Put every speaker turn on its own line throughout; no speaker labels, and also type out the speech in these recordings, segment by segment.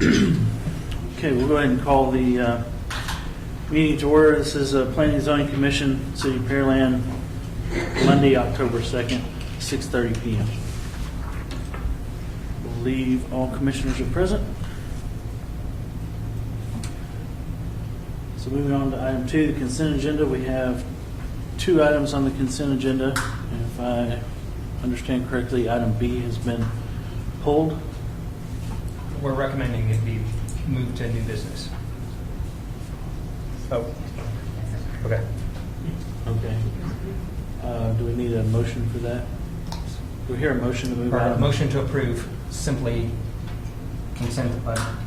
Okay, we'll go ahead and call the meeting to order. This is Planning and Zoning Commission, City of Pearland, Monday, October 2nd, 6:30 p.m. I believe all commissioners are present. So moving on to item 2, the consent agenda. We have 2 items on the consent agenda. And if I understand correctly, item B has been pulled.
We're recommending it be moved to new business. Oh, okay.
Okay. Do we need a motion for that? Do we hear a motion to move
Or a
item?
motion to approve simply consent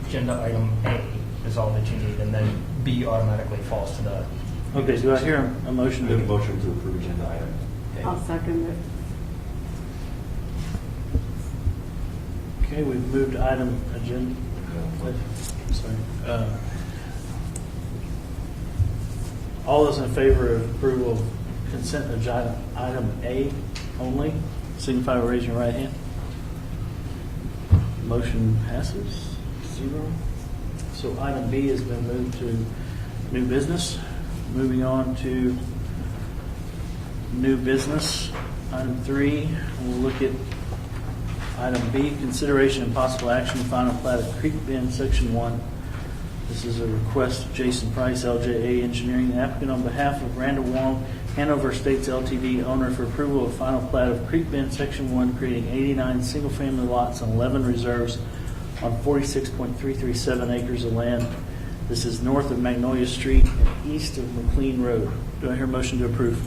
agenda item A is all that you need, and then B automatically falls to the.
Okay, do I hear a motion
Make a
to
motion to approve agenda item A.
I'll second it.
Okay, we've moved item agenda. Sorry. All those in favor of approval of consent agenda item A only, signify by raising your right hand. Motion passes 0. So item B has been moved to new business. Moving on to new business, item 3, we'll look at item B, consideration and possible action, final plat of Creek Bend, Section 1. This is a request of Jason Price, LJA Engineering, the applicant on behalf of Randall Wong, Hannover Estates Ltd., owner, for approval of final plat of Creek Bend, Section 1, creating 89 single-family lots and 11 reserves on 46.337 acres of land. This is north of Magnolia Street and east of McLean Road. Do I hear a motion to approve?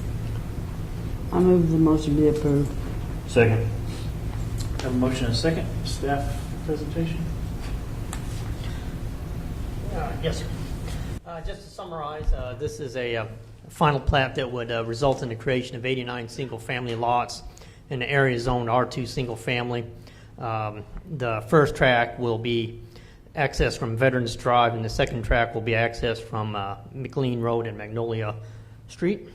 I move the motion be approved.
Second.
Have a motion and a second. Staff presentation.
Yes, sir. Just to summarize, this is a final plat that would result in the creation of 89 single-family lots in the area zoned R2 single-family. The first tract will be accessed from Veterans Drive, and the second tract will be accessed from McLean Road and Magnolia Street.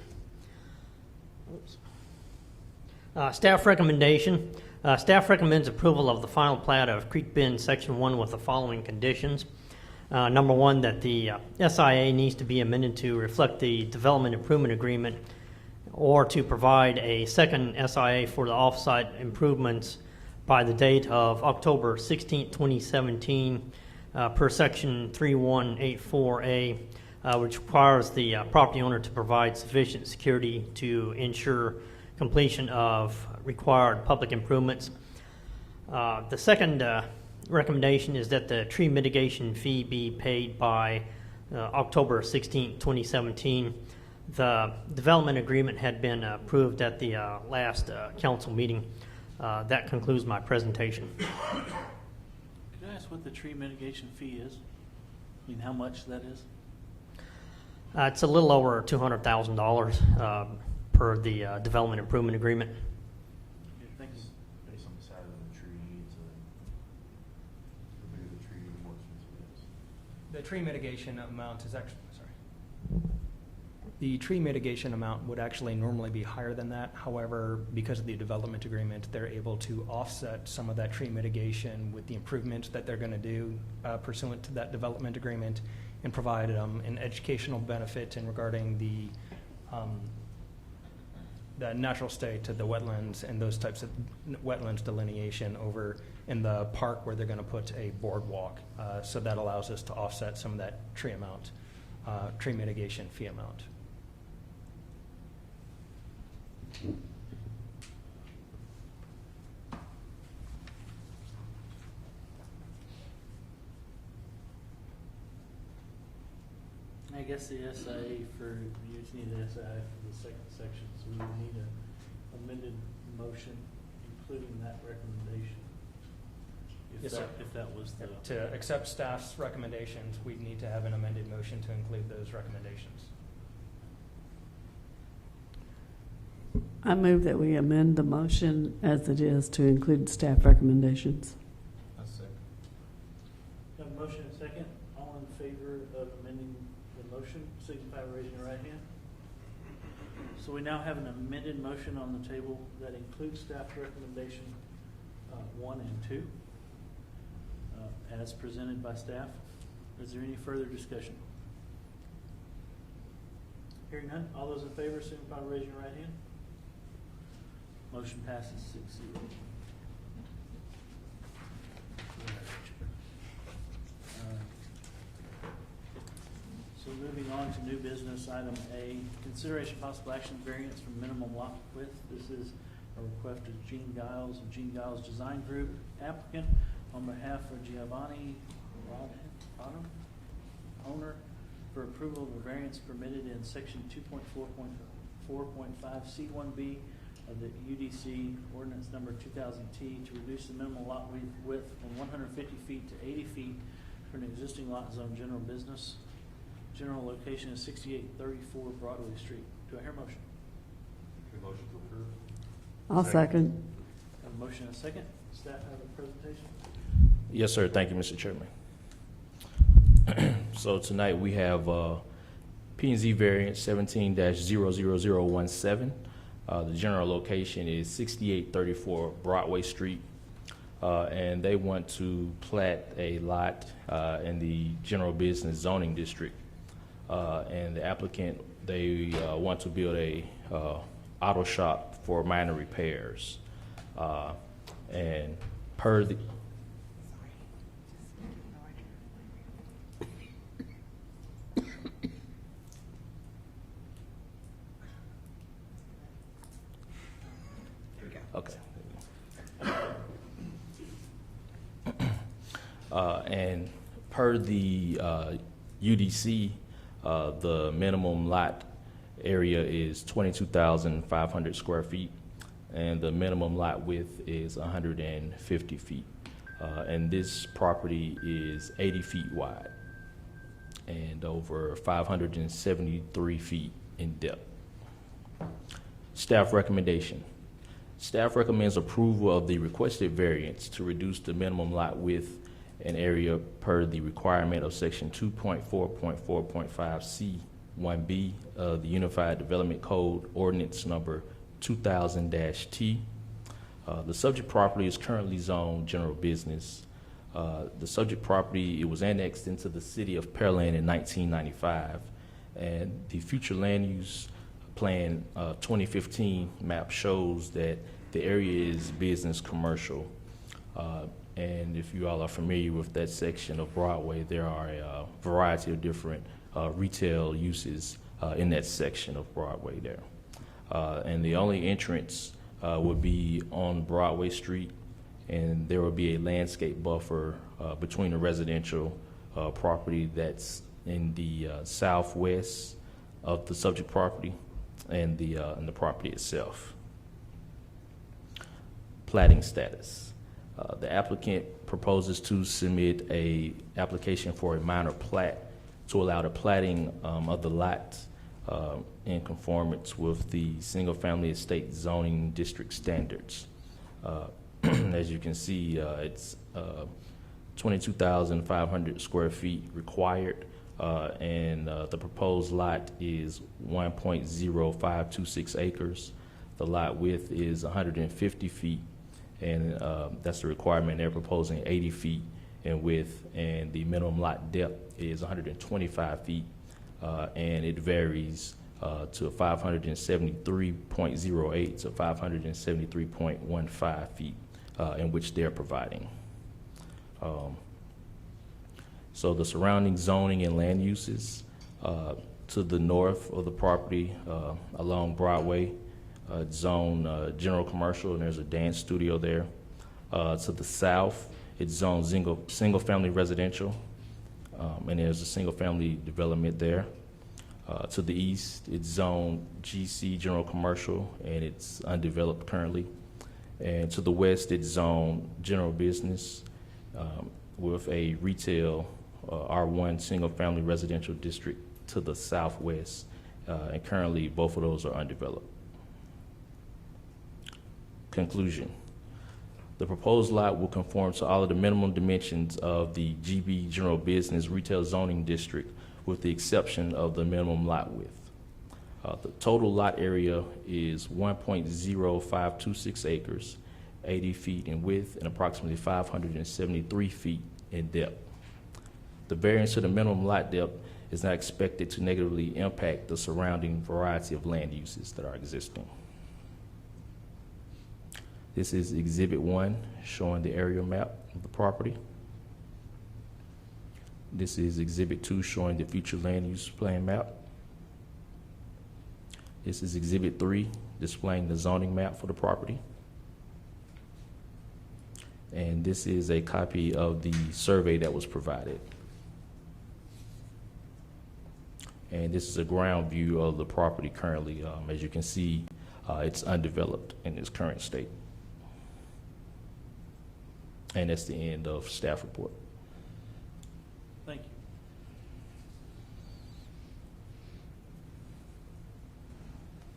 Staff recommendation. Staff recommends approval of the final plat of Creek Bend Section 1 with the following conditions. Number 1, that the SIA needs to be amended to reflect the Development Improvement Agreement or to provide a second SIA for the off-site improvements by the date of October 16, 2017, per Section 3184A, which requires the property owner to provide sufficient security to ensure completion of required public improvements. The second recommendation is that the tree mitigation fee be paid by October 16, 2017. The development agreement had been approved at the last council meeting. That concludes my presentation.
Can I ask what the tree mitigation fee is? I mean, how much that is?
It's a little over $200,000 per the development improvement agreement.
Thanks.
Based on the size of the tree, the bigger the tree, the more expensive it is.
The tree mitigation amount is actually, the tree mitigation amount would actually normally be higher than that. However, because of the development agreement, they're able to offset some of that tree mitigation with the improvements that they're going to do pursuant to that development agreement, and provide an educational benefit in regarding the natural state of the wetlands and those types of wetlands delineation over in the park where they're going to put a boardwalk. So that allows us to offset some of that tree amount, tree mitigation fee amount.
I guess the SIA for, you just need an SIA for the second section, so we would need an amended motion including that recommendation.
Yes, sir.
If that was the...
To accept staff's recommendations, we need to have an amended motion to include those recommendations.
I move that we amend the motion as it is to include staff recommendations.
That's second.
Have a motion and a second. All in favor of amending the motion, signify by raising your right hand. So we now have an amended motion on the table that includes staff recommendation 1 and 2. as presented by staff. Is there any further discussion? Hearing none, all those in favor signify by raising your right hand. Motion passes 6-0. So moving on to new business, item A, consideration possible action variance from minimum lot width. This is a request of Giles and Giles Design Group, applicant, on behalf of Jiovani Rodhan, owner, for approval of a variance permitted in section 2.4.4.5 C1B of the UDC ordinance number 2000T to reduce the minimum lot width from 150 feet to 80 feet for an existing lot zone general business. General location is 6834 Broadway Street. Do I hear a motion?
Motion to approve.
I'll second.
Have a motion and a second. Staff have a presentation.
Yes, sir. Thank you, Mr. Chairman. So tonight we have P&Z variance 17-00017. The general location is 6834 Broadway Street, and they want to plat a lot in the general business zoning district. And the applicant, they want to build a auto shop for minor repairs. And per the okay. And per the UDC, the minimum lot area is 22,500 square feet, and the minimum lot width is 150 feet. And this property is 80 feet wide and over 573 feet in depth. Staff recommendation. Staff recommends approval of the requested variance to reduce the minimum lot width and area per the requirement of section 2.4.4.5 C1B of the Unified Development Code ordinance number 2000-T. The subject property is currently zoned general business. The subject property, it was annexed into the City of Pearland in 1995, and the future land use plan 2015 map shows that the area is business commercial. And if you all are familiar with that section of Broadway, there are a variety of different retail uses in that section of Broadway there. And the only entrance would be on Broadway Street, and there will be a landscape buffer between the residential property that's in the southwest of the subject property and the property itself. Platting status. The applicant proposes to submit a application for a minor plat to allow the platting of the lot in conformance with the single-family estate zoning district standards. As you can see, it's 22,500 square feet required, and the proposed lot is 1.0526 acres. The lot width is 150 feet, and that's the requirement. They're proposing 80 feet in width, and the minimum lot depth is 125 feet, and it varies to 573.08 to 573.15 feet, in which they're providing. So the surrounding zoning and land uses to the north of the property along Broadway, zone general commercial, and there's a dance studio there. To the south, it's zoned single family residential, and there's a single family development there. To the east, it's zoned GC general commercial, and it's undeveloped currently. And to the west, it's zoned general business with a retail R1 single family residential district to the southwest, and currently both of those are undeveloped. Conclusion. The proposed lot will conform to all of the minimum dimensions of the GB General Business Retail Zoning District, with the exception of the minimum lot width. The total lot area is 1.0526 acres, 80 feet in width, and approximately 573 feet in depth. The variance to the minimum lot depth is not expected to negatively impact the surrounding variety of land uses that are existing. This is Exhibit 1, showing the aerial map of the property. This is Exhibit 2, showing the future land use plan map. This is Exhibit 3, displaying the zoning map for the property. And this is a copy of the survey that was provided. And this is a ground view of the property currently. As you can see, it's undeveloped in its current state. And that's the end of staff report.
Thank you.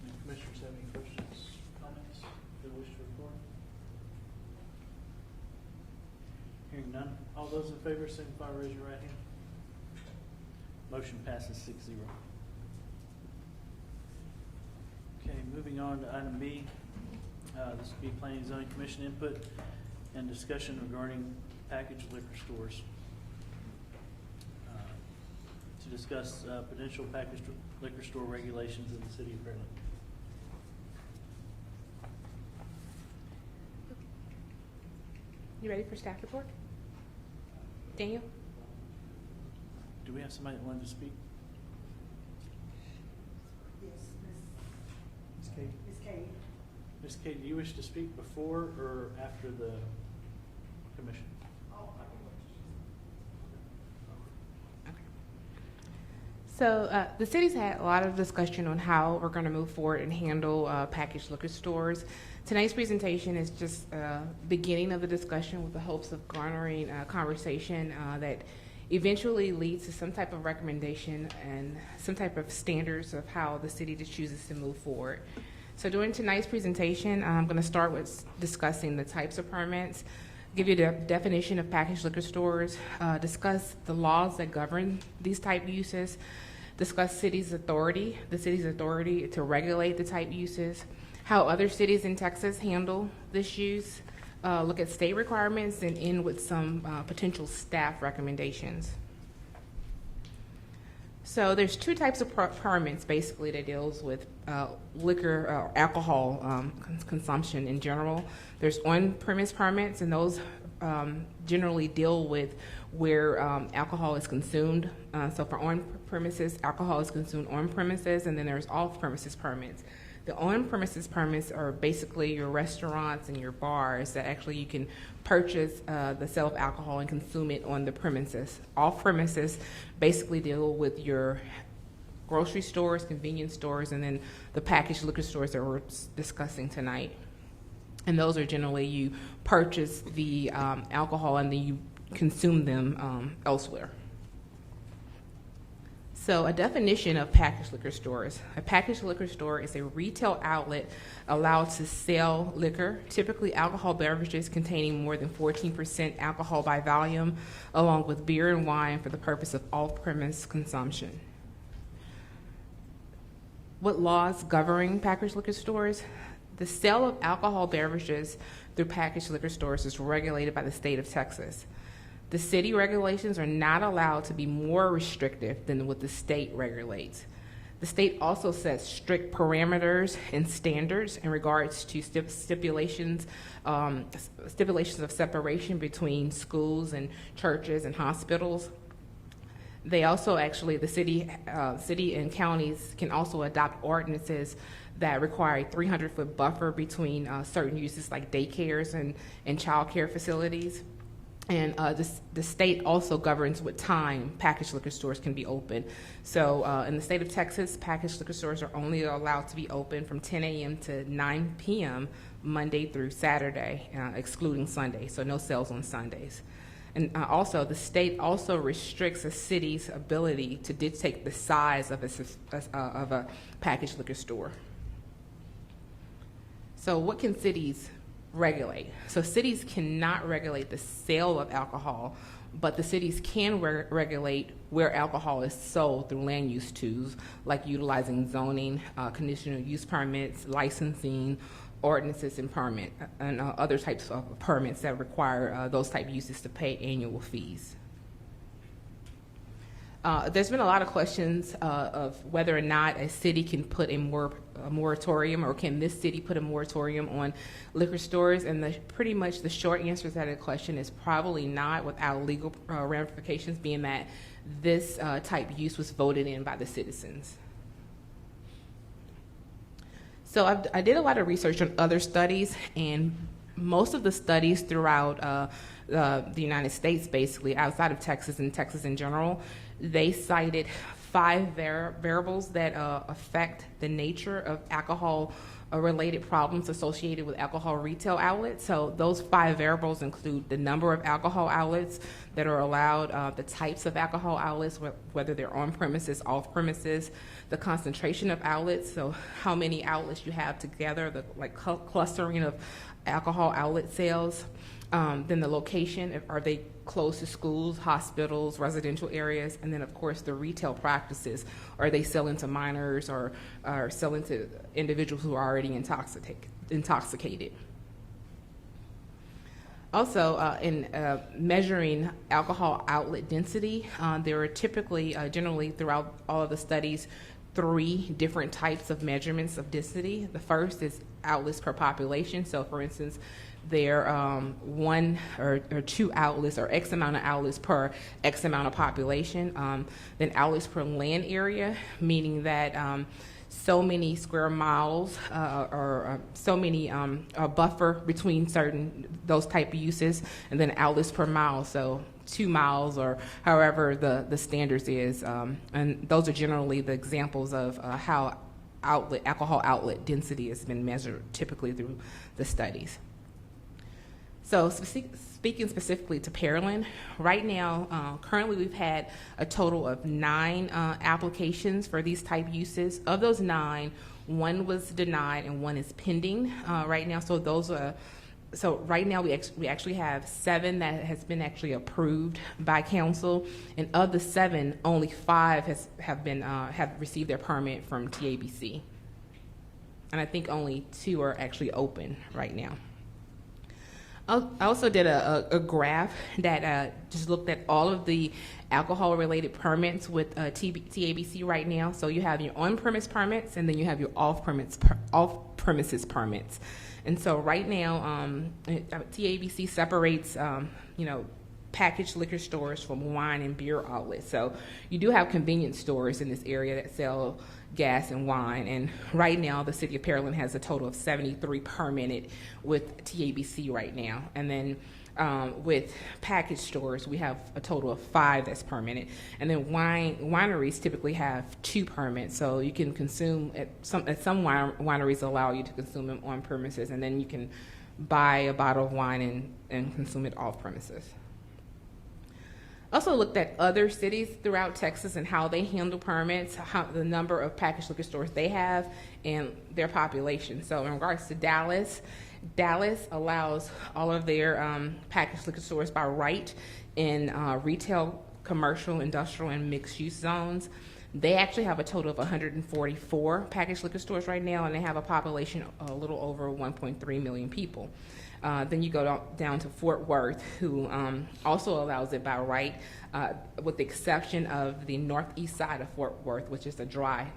Any commissioners have any questions, comments they wish to report? Hearing none, all those in favor signify by raising your right hand. Motion passes 6-0. Okay, moving on to item B. This will be Planning and Zoning Commission input and discussion regarding packaged liquor stores. To discuss potential packaged liquor store regulations in the City of Pearland.
You ready for staff report? Daniel?
Do we have somebody that wanted to speak?
Yes,
Ms. Kate.
Ms. Kate.
Ms. Kate, do you wish to speak before or after the commission?
So the city's had a lot of discussion on how we're going to move forward and handle packaged liquor stores. Tonight's presentation is just beginning of the discussion with the hopes of garnering a conversation that eventually leads to some type of recommendation and some type of standards of how the city just chooses to move forward. So during tonight's presentation, I'm going to start with discussing the types of permits, give you the definition of packaged liquor stores, discuss the laws that govern these type uses, discuss the city's authority to regulate the type uses, how other cities in Texas handle this use, look at state requirements, and end with some potential staff recommendations. So there's two types of permits basically that deals with liquor or alcohol consumption in general. There's on-premise permits, and those generally deal with where alcohol is consumed. So for on-premises, alcohol is consumed on-premises, and then there's off-premises permits. The on-premises permits are basically your restaurants and your bars that actually you can purchase the sale of alcohol and consume it on the premises. Off-premises basically deal with your grocery stores, convenience stores, and then the packaged liquor stores that we're discussing tonight. And those are generally you purchase the alcohol and then you consume them elsewhere. So a definition of packaged liquor stores. A packaged liquor store is a retail outlet allowed to sell liquor, typically alcohol beverages containing more than 14% alcohol by volume, along with beer and wine for the purpose of off-premise consumption. What laws govern packaged liquor stores? The sale of alcohol beverages through packaged liquor stores is regulated by the state of Texas. The city regulations are not allowed to be more restrictive than what the state regulates. The state also sets strict parameters and standards in regards to stipulations of separation between schools and churches and hospitals. They also actually, the city and counties can also adopt ordinances that require a 300-foot buffer between certain uses like daycares and child care facilities. And the state also governs what time packaged liquor stores can be open. So in the state of Texas, packaged liquor stores are only allowed to be open from 10 a.m. to 9 p.m. Monday through Saturday, excluding Sunday, so no sales on Sundays. And also, the state also restricts a city's ability to dictate the size of a packaged liquor store. So what can cities regulate? So cities cannot regulate the sale of alcohol but the cities can regulate where alcohol is sold through land use tools, like utilizing zoning, conditional use permits, licensing, ordinances, and other types of permits that require those type of uses to pay annual fees. There's been a lot of questions of whether or not a city can put a moratorium, or can this city put a moratorium on liquor stores, and pretty much the short answer to that question is probably not, without legal ramifications, being that this type use was voted in by the citizens. So I did a lot of research on other studies, and most of the studies throughout the United States, basically outside of Texas and Texas in general, they cited 5 variables that affect the nature of alcohol-related problems associated with alcohol retail outlets. So those 5 variables include the number of alcohol outlets that are allowed, the types of alcohol outlets, whether they're on premises, off premises, the concentration of outlets, so how many outlets you have together, the clustering of alcohol outlet sales. Then the location, are they close to schools, hospitals, residential areas, and then of course the retail practices. Are they selling to minors or selling to individuals who are already intoxicated? Also, in measuring alcohol outlet density, there are typically, generally throughout all of the studies, 3 different types of measurements of density. The first is outlets per population. So for instance, there 1 or 2 outlets, or X amount of outlets per X amount of population. Then outlets per land area, meaning that so many square miles or so many buffer between those type of uses, and then outlets per mile, so 2 miles or however the standards is. And those are generally the examples of how alcohol outlet density has been measured typically through the studies. So speaking specifically to Pearland, right now, currently we've had a total of 9 applications for these type uses. Of those 9, 1 was denied and 1 is pending right now. So right now we actually have 7 that has been actually approved by council, and of the 7, only 5 have received their permit from TABC, and I think only 2 are actually open right now. I also did a graph that just looked at all of the alcohol-related permits with TABC right now. So you have your on-premise permits, and then you have your off-premises permits. And so right now, TABC separates, packaged liquor stores from wine and beer outlets. So you do have convenience stores in this area that sell gas and wine, and right now the City of Pearland has a total of 73 permitted with TABC right now. And then with package stores, we have a total of 5 that's permitted. And then wineries typically have 2 permits, so you can consume at some wineries allow you to consume them on premises, and then you can buy a bottle of wine and consume it off premises. Also looked at other cities throughout Texas and how they handle permits, the number of packaged liquor stores they have, and their population. So in regards to Dallas allows all of their packaged liquor stores by right in retail, commercial, industrial, and mixed-use zones. They actually have a total of 144 packaged liquor stores right now, and they have a population of a little over 1.3 million people. Then you go down to Fort Worth, who also allows it by right, with the exception of the northeast side of Fort Worth, which is the dry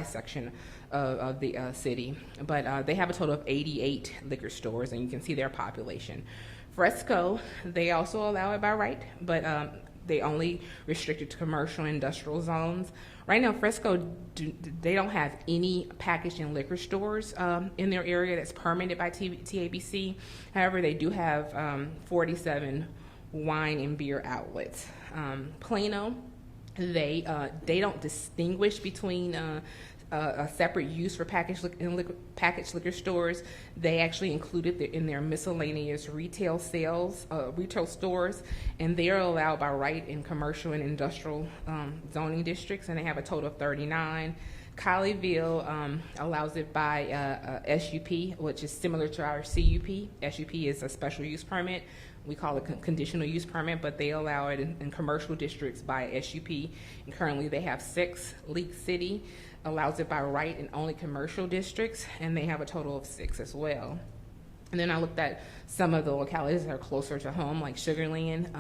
section of the city. But they have a total of 88 liquor stores, and you can see their population. Fresco, they also allow it by right, but they only restrict it to commercial and industrial zones. Right now, Fresco, they don't have any packaged and liquor stores in their area that's permitted by TABC. However, they do have 47 wine and beer outlets. Plano, they don't distinguish between a separate use for packaged liquor stores. They actually included in their miscellaneous retail stores, and they are allowed by right in commercial and industrial zoning districts, and they have a total of 39. Colleyville allows it by SUP, which is similar to our CUP. SUP is a special use permit. We call it conditional use permit, but they allow it in commercial districts by SUP. And currently they have 6. Leak City allows it by right in only commercial districts, and they have a total of 6 as well. And then I looked at some of the localities that are closer to home, like Sugar Land.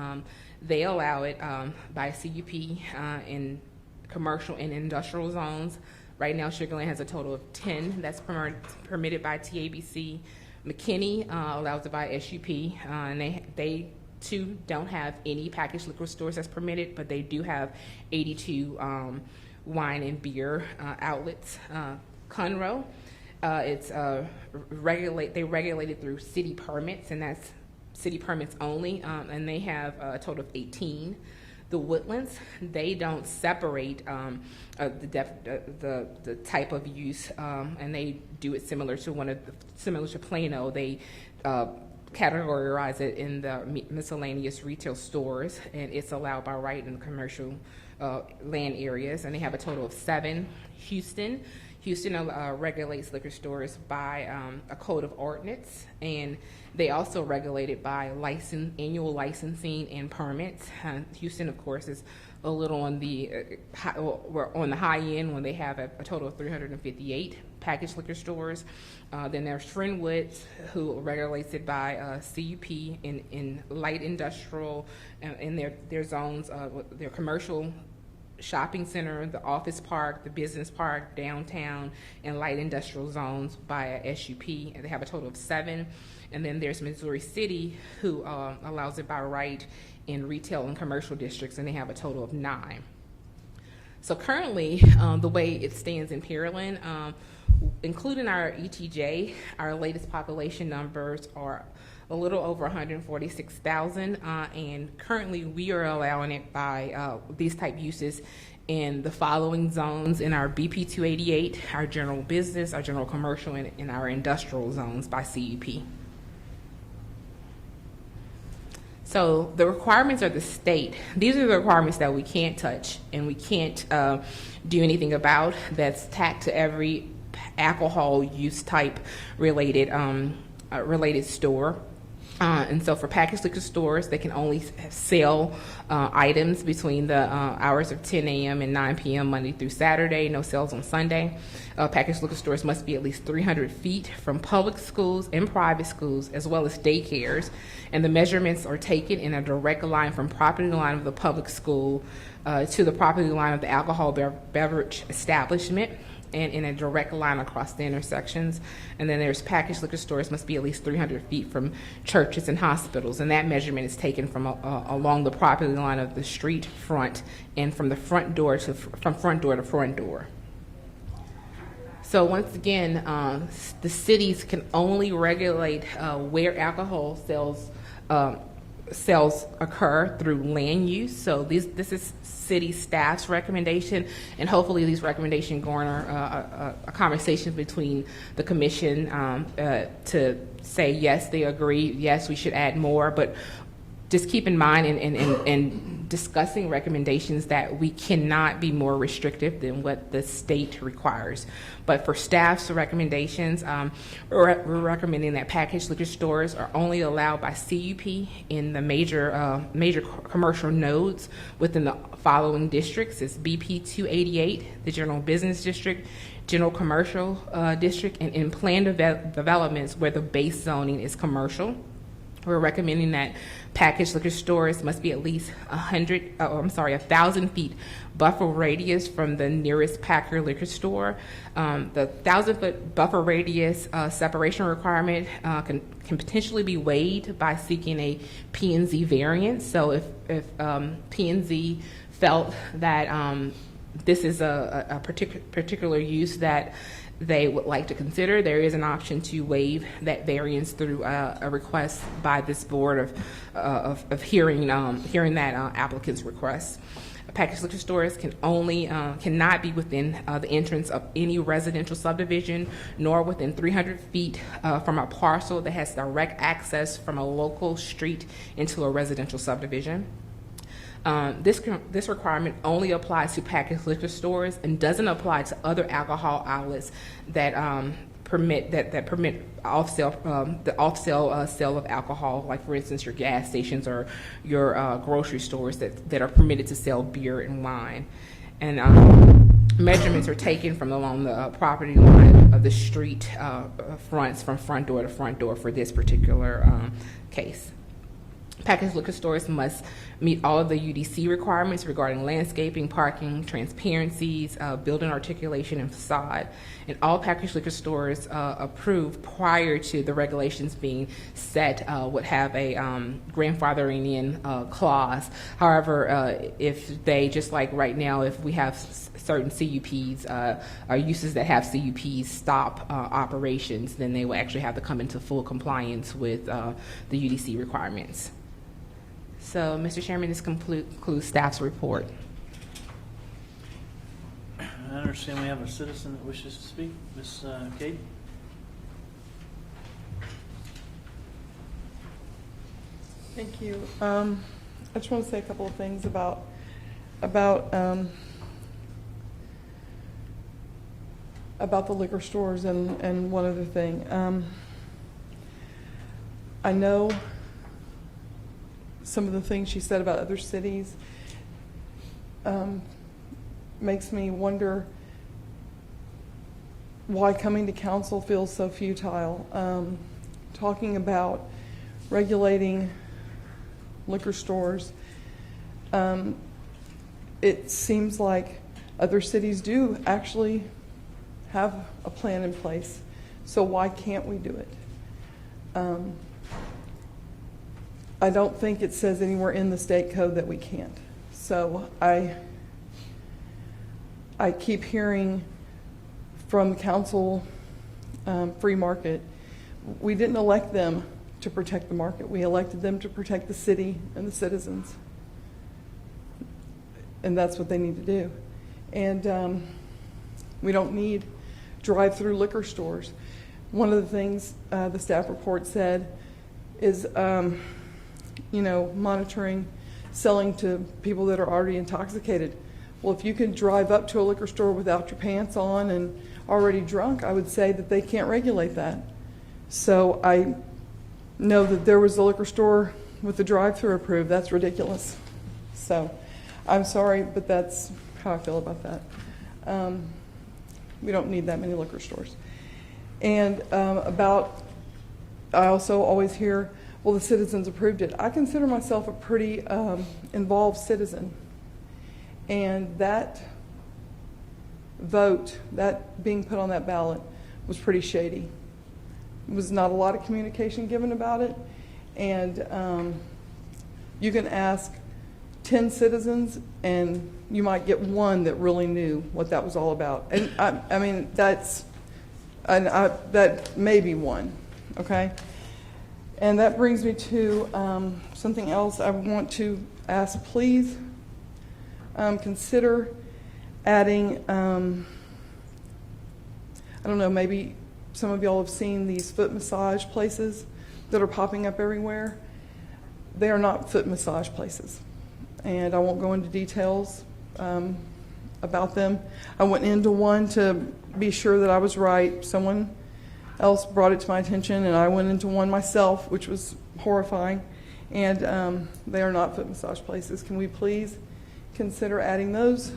They allow it by CUP in commercial and industrial zones. Right now, Sugar Land has a total of 10 that's permitted by TABC. McKinney allows it by SUP, and they too don't have any packaged liquor stores that's permitted, but they do have 82 wine and beer outlets. Conroe, they regulate it through city permits, and that's city permits only, and they have a total of 18. The Woodlands, they don't separate the type of use, and they do it similar to Plano. They categorize it in the miscellaneous retail stores, and it's allowed by right in commercial land areas, and they have a total of 7. Houston regulates liquor stores by a code of ordinance, and they also regulate it by annual licensing and permits. Houston, of course, is a little on the high end when they have a total of 358 packaged liquor stores. Then there's Friendwood, who regulates it by CUP in light industrial in their zones, their commercial shopping center, the office park, the business park, downtown, and light industrial zones by SUP, and they have a total of 7. And then there's Missouri City, who allows it by right in retail and commercial districts, and they have a total of 9. So currently, the way it stands in Pearland, including our ETJ, our latest population numbers are a little over 146,000, and currently we are allowing it by these type uses in the following zones in our BP 288, our general business, our general commercial, and our industrial zones by CUP. So the requirements of the state, these are the requirements that we can't touch and we can't do anything about, that's tacked to every alcohol use type related store. And so for packaged liquor stores, they can only sell items between the hours of 10 a.m. and 9 p.m. Monday through Saturday, no sales on Sunday. Packaged liquor stores must be at least 300 feet from public schools and private schools, as well as daycares. And the measurements are taken in a direct line from property line of the public school to the property line of the alcohol beverage establishment, and in a direct line across the intersections. And then there's packaged liquor stores must be at least 300 feet from churches and hospitals, and that measurement is taken from along the property line of the street front and from front door to front door. So once again, the cities can only regulate where alcohol sales occur through land use. So this is city staff's recommendation, and hopefully these recommendations garner a conversation between the commission to say yes, they agree, yes, we should add more, but just keep in mind in discussing recommendations that we cannot be more restrictive than what the state requires. But for staff's recommendations, we're recommending that packaged liquor stores are only allowed by CUP in the major commercial nodes within the following districts. It's BP 288, the general business district, general commercial district, and in planned developments where the base zoning is commercial. We're recommending that packaged liquor stores must be at least 1,000 feet buffer radius from the nearest Packer liquor store. The 1,000-foot buffer radius separation requirement can potentially be waived by seeking a P&Z variance. So if P&Z felt that this is a particular use that they would like to consider, there is an option to waive that variance through a request by this board of hearing that applicant's request. Packaged liquor stores cannot be within the entrance of any residential subdivision, nor within 300 feet from a parcel that has direct access from a local street into a residential subdivision. This requirement only applies to packaged liquor stores and doesn't apply to other alcohol outlets that permit off sale sale of alcohol, like for instance your gas stations or your grocery stores that are permitted to sell beer and wine. And measurements are taken from along the property line of the street fronts from front door to front door for this particular case. Packaged liquor stores must meet all of the UDC requirements regarding landscaping, parking, transparencies, building articulation, and facade. And all packaged liquor stores approved prior to the regulations being set would have a grandfathering in clause. However, if they, just like right now, if we have certain CUPs or uses that have CUPs stop operations, then they will actually have to come into full compliance with the UDC requirements. So, Mr. Chairman, this concludes staff's report.
I understand we have a citizen that wishes to speak. Ms. Kate?
Thank you. I just want to say a couple of things about the liquor stores and one other thing. I know some of the things she said about other cities makes me wonder why coming to council feels so futile. Talking about regulating liquor stores, it seems like other cities do actually have a plan in place. So why can't we do it? I don't think it says anywhere in the state code that we can't. So I keep hearing from council, free market. We didn't elect them to protect the market. We elected them to protect the city and the citizens. And that's what they need to do. And we don't need drive-through liquor stores. One of the things the staff report said is monitoring selling to people that are already intoxicated. Well, if you can drive up to a liquor store without your pants on and already drunk, I would say that they can't regulate that. So I know that there was a liquor store with the drive-through approved. That's ridiculous. So I'm sorry, but that's how I feel about that. We don't need that many liquor stores. And I also always hear, well, the citizens approved it. I consider myself a pretty involved citizen. And that vote, that being put on that ballot, was pretty shady. There was not a lot of communication given about it. And you can ask 10 citizens, and you might get one that really knew what that was all about. And I mean, that may be one, okay? And that brings me to something else I want to ask. Please consider adding, I don't know, maybe some of y'all have seen these foot massage places that are popping up everywhere. They are not foot massage places. And I won't go into details about them. I went into one to be sure that I was right. Someone else brought it to my attention, and I went into one myself, which was horrifying. And they are not foot massage places. Can we please consider adding those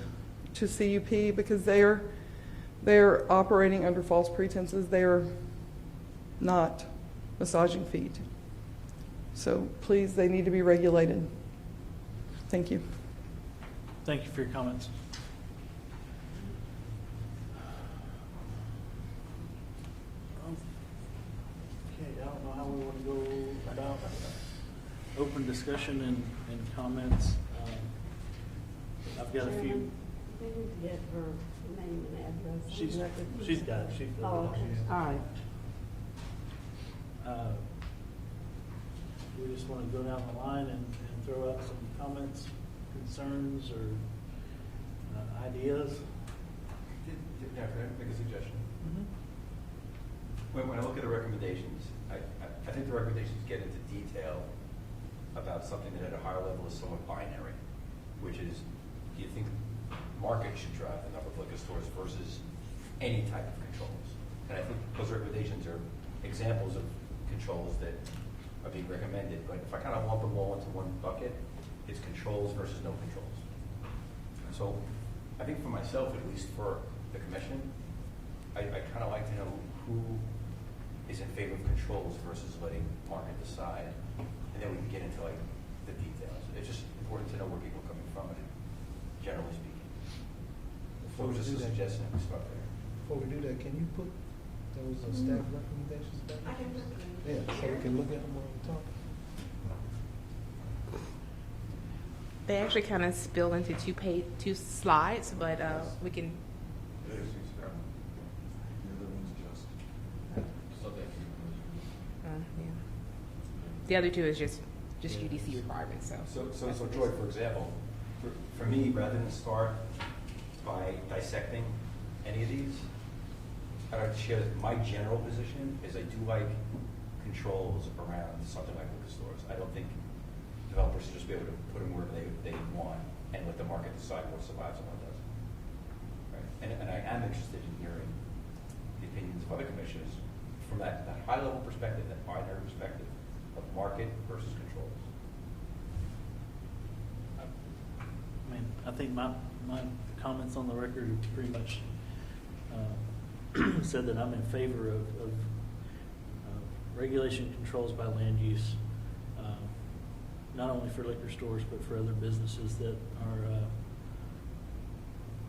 to CUP, because they're operating under false pretenses. They're not massaging feet. So please, they need to be regulated. Thank you.
Thank you for your comments. Okay, I don't know how we want to go about open discussion and comments. I've got a few.
We need to get her name and address.
She's got it. She filled it out.
okay. All right.
We just want to go down the line and throw out some comments, concerns, or ideas.
Yeah, can I make a suggestion? When I look at the recommendations, I think the recommendations get into detail about something that at a higher level is somewhat binary. which is, do you think market should drive the number of liquor stores versus any type of controls? And I think those recommendations are examples of controls that are being recommended, but if I kind of lump them all into one bucket, it's controls versus no controls. So I think for myself, at least for the commission, I kind of like to know who is in favor of controls versus letting market decide, and then we can get into like the details. It's just important to know where people are coming from, generally speaking. So it was just a suggestion that we start there.
Before we do that, can you put those staff recommendations back?
I can put them
Yeah, so we can look at them while we talk.
They actually kind of spill into two slides, but we can. Yeah. The other two is just UDC requirements.
So Joy, for example, for me, rather than start by dissecting any of these, I'd like to share that my general position is I do like controls around something like liquor stores. I don't think developers should just be able to put them wherever they want and let the market decide what survives and what doesn't. Right? And I am interested in hearing the opinions of other commissioners from that high-level perspective, that binary perspective of market versus controls.
I mean, I think my comments on the record pretty much said that I'm in favor of regulation controls by land use, not only for liquor stores but for other businesses that are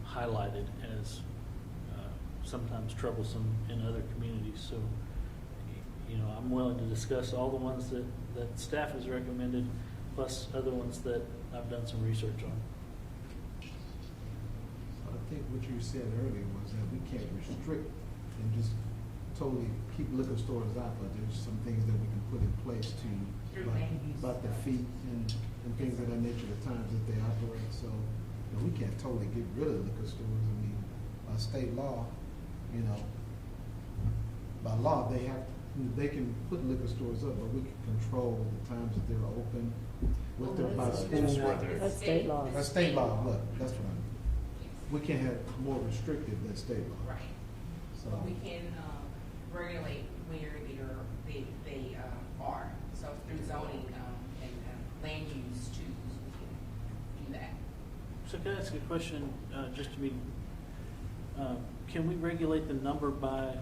highlighted as sometimes troublesome in other communities. So, you know, I'm willing to discuss all the ones that staff has recommended, plus other ones that I've done some research on.
I think what you said earlier was that we can't restrict and just totally keep liquor stores out, but there's some things that we can put in place to, about their feet and things of that nature, the times that they operate. So, you know, we can't totally get rid of liquor stores. I mean, by state law, you know, by law, they can put liquor stores up, but we can control the times that they're open with their by school.
That's state law.
That's state law. Look, that's what I mean. We can't have more restrictive than state law.
Right.
So
We can regulate where they are. So through zoning and land use choose, we can do that.
So can I ask a question, just to be, can we regulate the number by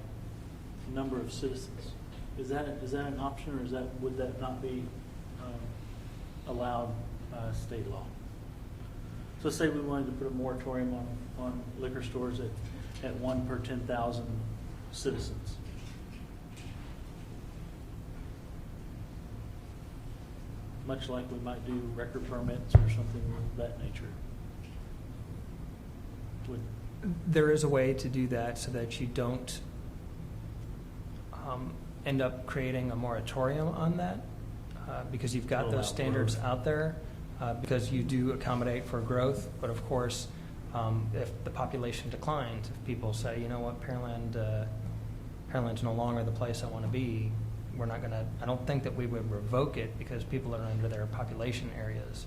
number of citizens? Is that an option, or would that not be allowed by state law? So say we wanted to put a moratorium on liquor stores at 1 per 10,000 citizens. Much like we might do record permits or something of that nature.
There is a way to do that so that you don't end up creating a moratorium on that, because you've got those standards out there, because you do accommodate for growth. But of course, if the population declines, if people say, you know what, Pearland's no longer the place I want to be, we're not going to, I don't think that we would revoke it because people are under their population areas.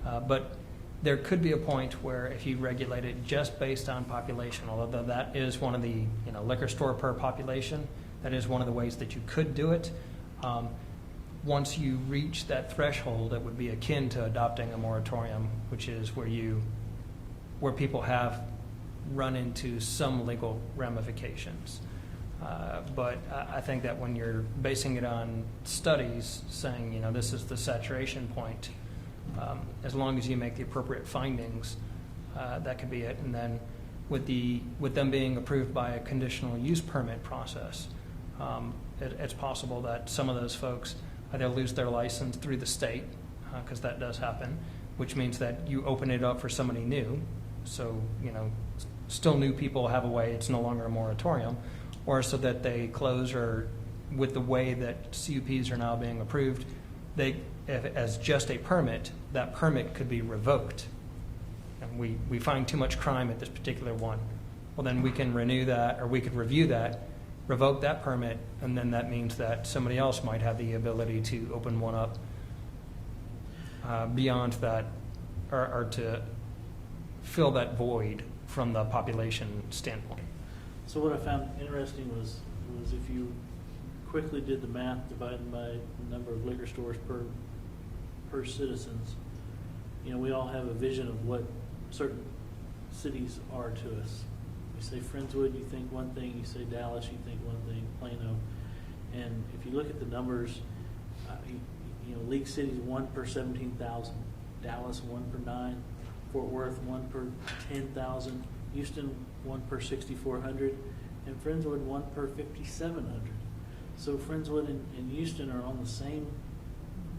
But there could be a point where if you regulate it just based on population, although that is one of the, liquor store per population, that is one of the ways that you could do it. Once you reach that threshold, it would be akin to adopting a moratorium, which is where people have run into some legal ramifications. But I think that when you're basing it on studies saying, this is the saturation point, as long as you make the appropriate findings, that could be it. And then with them being approved by a conditional use permit process, it's possible that some of those folks either lose their license through the state, because that does happen, which means that you open it up for somebody new. So, still new people have a way, it's no longer a moratorium, or so that they close, or with the way that CUPs are now being approved, as just a permit, that permit could be revoked. And we find too much crime at this particular one. Well, then we can renew that, or we could review that, revoke that permit, and then that means that somebody else might have the ability to open one up beyond that or to fill that void from the population standpoint.
So what I found interesting was if you quickly did the math, dividing by the number of liquor stores per citizens, we all have a vision of what certain cities are to us. You say Friendswood, you think one thing. You say Dallas, you think one thing. Plano, and if you look at the numbers, League City's 1 per 17,000, Dallas 1 per 9, Fort Worth 1 per 10,000, Houston 1 per 6,400, and Friendswood 1 per 5,700. So Friendswood and Houston are on the same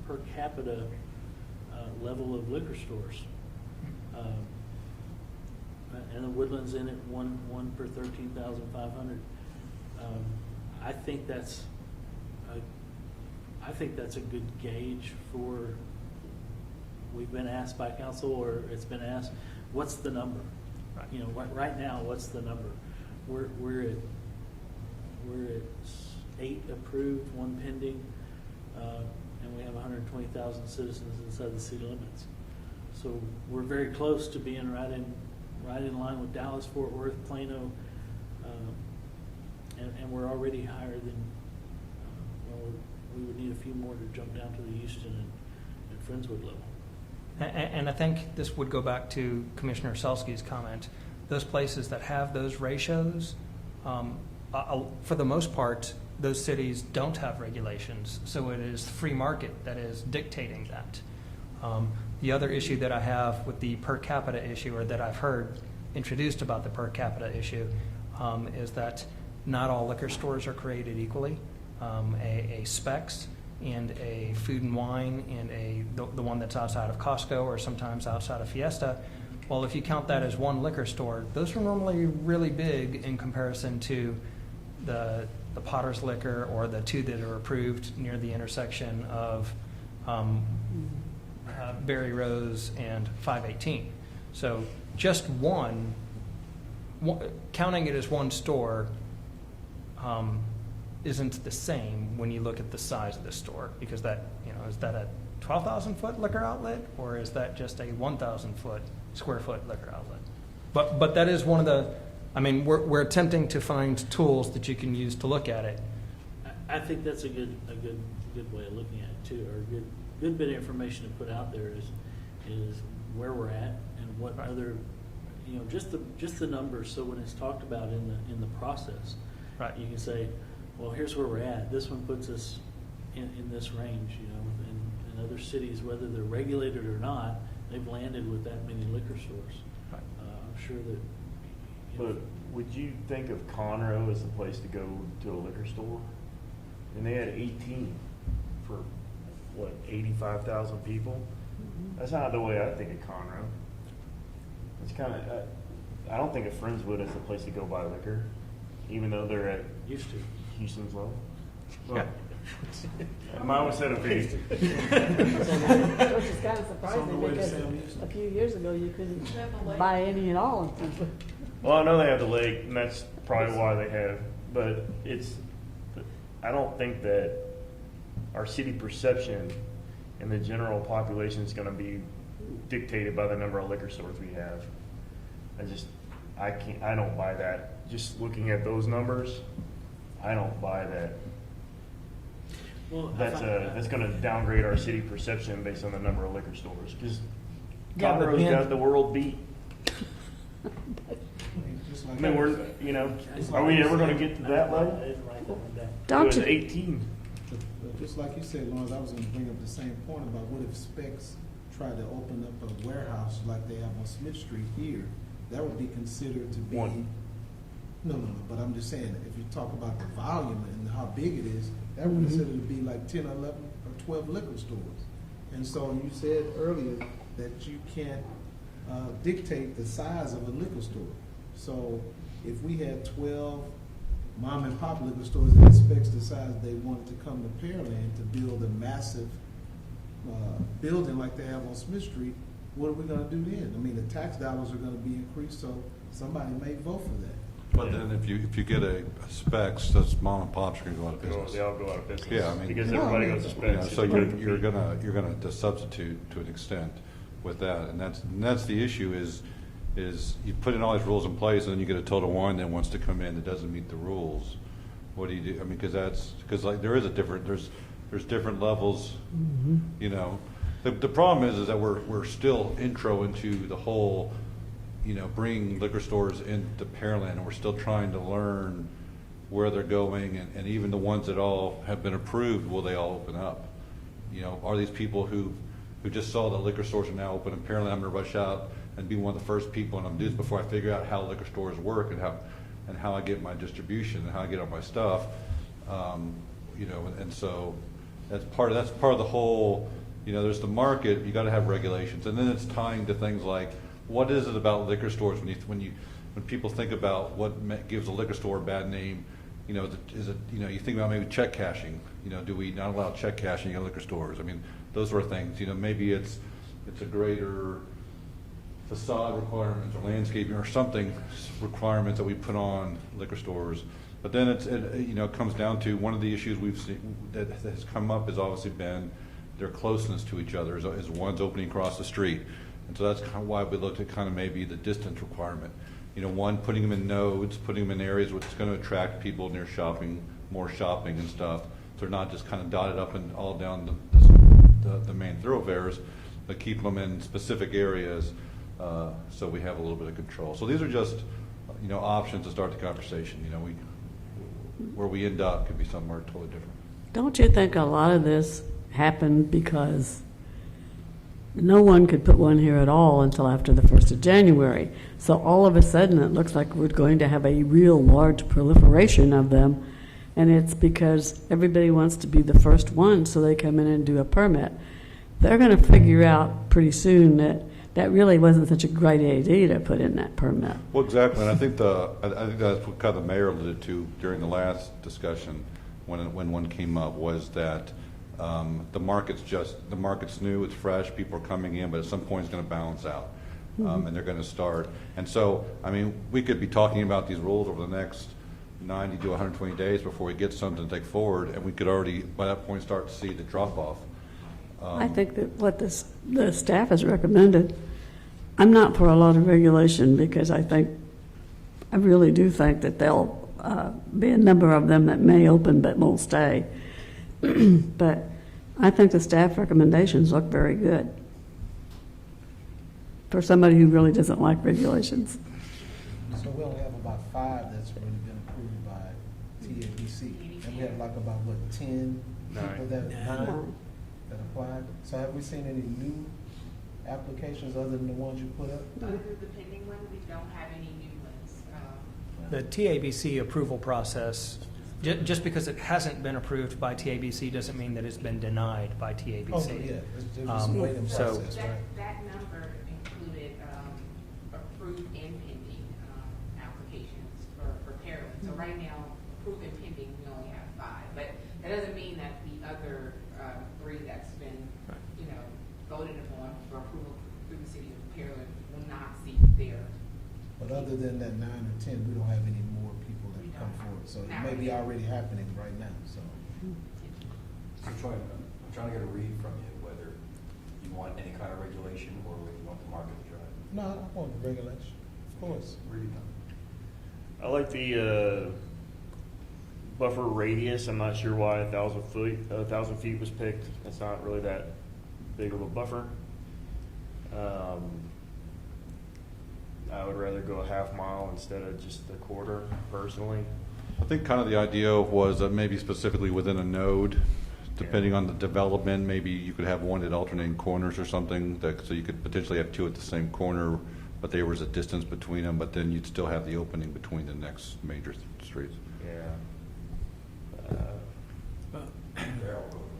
per capita level of liquor stores. And the Woodlands in it 1 per 13,500. I think that's a good gauge for. We've been asked by council, or it's been asked, what's the number? Right. Right now, what's the number? We're at 8 approved, 1 pending, and we have 120,000 citizens inside the city limits. So we're very close to being right in line with Dallas, Fort Worth, Plano, and we're already higher than. We would need a few more to jump down to the Houston and Friendswood level.
And I think this would go back to Commissioner Selsky's comment. Those places that have those ratios, for the most part, those cities don't have regulations, so it is free market that is dictating that. The other issue that I have with the per capita issue, or that I've heard introduced about the per capita issue, is that not all liquor stores are created equally. A Specs and a Food and Wine and the one that's outside of Costco or sometimes outside of Fiesta, well, if you count that as one liquor store, those are normally really big in comparison to the Potter's Liquor or the 2 that are approved near the intersection of Berry Rose and 518. So just counting it as one store isn't the same when you look at the size of the store, because that, is that a 12,000 foot liquor outlet, or is that just a 1,000 square foot liquor outlet? But that is one of the, we're attempting to find tools that you can use to look at it.
I think that's a good way of looking at it too, or a good bit of information to put out there is where we're at and what other, just the numbers. So when it's talked about in the process,
right,
you can say, well, here's where we're at. This one puts us in this range, and other cities, whether they're regulated or not, they've landed with that many liquor stores.
Right.
I'm sure that.
But would you think of Conroe as the place to go to a liquor store? And they had 18 for 85,000 people. That's not the way I think of Conroe. It's kind of. I don't think of Friendswood as the place to go buy liquor, even though they're at
Used to.
Houston's level. Well, mine was set up here.
Which is kind of surprising because a few years ago you couldn't buy any at all.
Well, I know they have the lake, and that's probably why they have. But I don't think that our city perception and the general population is going to be dictated by the number of liquor stores we have. I don't buy that. Just looking at those numbers, I don't buy that.
Well,
That's going to downgrade our city perception based on the number of liquor stores. Because
Yeah, but
Conroe's
Ben-
got the world beat. I mean, are we ever going to get to that level?
Don't
It was
you?
18.
But just like you said, Lawrence, I was going to bring up the same point about what if Specs tried to open up a warehouse like they have on Smith Street here? That would be considered to be.
One.
No, but I'm just saying, if you talk about the volume and how big it is, that would consider to be like 10, 11, or 12 liquor stores. And so you said earlier that you can't dictate the size of a liquor store. So if we had 12 mom and pop liquor stores that Specs decided they wanted to come to Pearland to build a massive building like they have on Smith Street, what are we going to do then? I mean, the tax dollars are going to be increased, so somebody may vote for that.
But then if you get a Specs, those mom and pops are going to go out of business.
They all go out of business.
Yeah, I mean,
because everybody goes to Specs.
So you're gonna substitute to an extent with that. And that's the issue is you put in all these rules in place and then you get a total one that wants to come in that doesn't meet the rules. What do you do? I mean, because like there is a different, there's different levels, you know. The problem is that we're still intro into the whole, you know, bringing liquor stores into Pearland, and we're still trying to learn where they're going, and even the ones that all have been approved, will they all open up? You know, are these people who just saw that liquor stores are now open in Pearland, I'm gonna rush out and be one of the first people, and I'm doing this before I figure out how liquor stores work and how I get my distribution and how I get all my stuff, you know, and so that's part of the whole. You know, there's the market. You got to have regulations, and then it's tying to things like what is it about liquor stores when people think about what gives a liquor store a bad name. You know, is it you know, you think about maybe check cashing. You know, do we not allow check cashing at liquor stores? I mean, those sort of things. You know, maybe it's a greater facade requirements or landscaping or something requirements that we put on liquor stores. But then it comes down to one of the issues we've seen that has come up has obviously been their closeness to each other as one's opening across the street. And so that's kind of why we looked at kind of maybe the distance requirement. You know, one, putting them in nodes, putting them in areas which is going to attract people near more shopping and stuff. So they're not just kind of dotted up and all down the main thoroughfares, but keep them in specific areas so we have a little bit of control. So these are just, you know, options to start the conversation. You know, where we end up could be somewhere totally different.
Don't you think a lot of this happened because no one could put one here at all until after the 1st of January. So all of a sudden it looks like we're going to have a real large proliferation of them, and it's because everybody wants to be the first one, so they come in and do a permit. They're going to figure out pretty soon that really wasn't such a great idea to put in that permit.
Well, exactly, and I think that's what kind of the mayor alluded to during the last discussion when one came up, was that the market's new, it's fresh, people are coming in, but at some point it's going to balance out, and they're going to start. And so, I mean, we could be talking about these rules over the next 90 to 120 days before we get something to take forward, and we could already, by that point, start to see the drop-off.
I think that what the staff has recommended, I'm not for a lot of regulation because I really do think that there'll be a number of them that may open but won't stay. But I think the staff recommendations look very good for somebody who really doesn't like regulations.
So we only have about 5 that's already been approved by TABC, and we have like about 10 people that applied. So have we seen any new applications other than the ones you put up?
Other than the pending one, we don't have any new ones.
The TABC approval process, just because it hasn't been approved by TABC doesn't mean that it's been denied by TABC.
Oh, yeah, there's just a waiting
so
process, right?
That number included approved and pending applications for Pearland. So right now, approved and pending, we only have 5. But that doesn't mean that the other 3 that's been, you know, voted upon for approval through the City of Pearland will not seek their.
But other than that 9 or 10, we don't have any more people that come forward. So it may be already happening right now. So
I'm trying to get a read from you whether you want any kind of regulation or whether you want the market to drive.
no, I want regulation, of course.
Where do you come?
I like the buffer radius. I'm not sure why 1,000 feet was picked. It's not really that big of a buffer. I would rather go a half mile instead of just a quarter, personally.
I think kind of the idea was that maybe specifically within a node, depending on the development, maybe you could have one at alternating corners or something, so you could potentially have 2 at the same corner, but there was a distance between them, but then you'd still have the opening between the next major streets.
Yeah.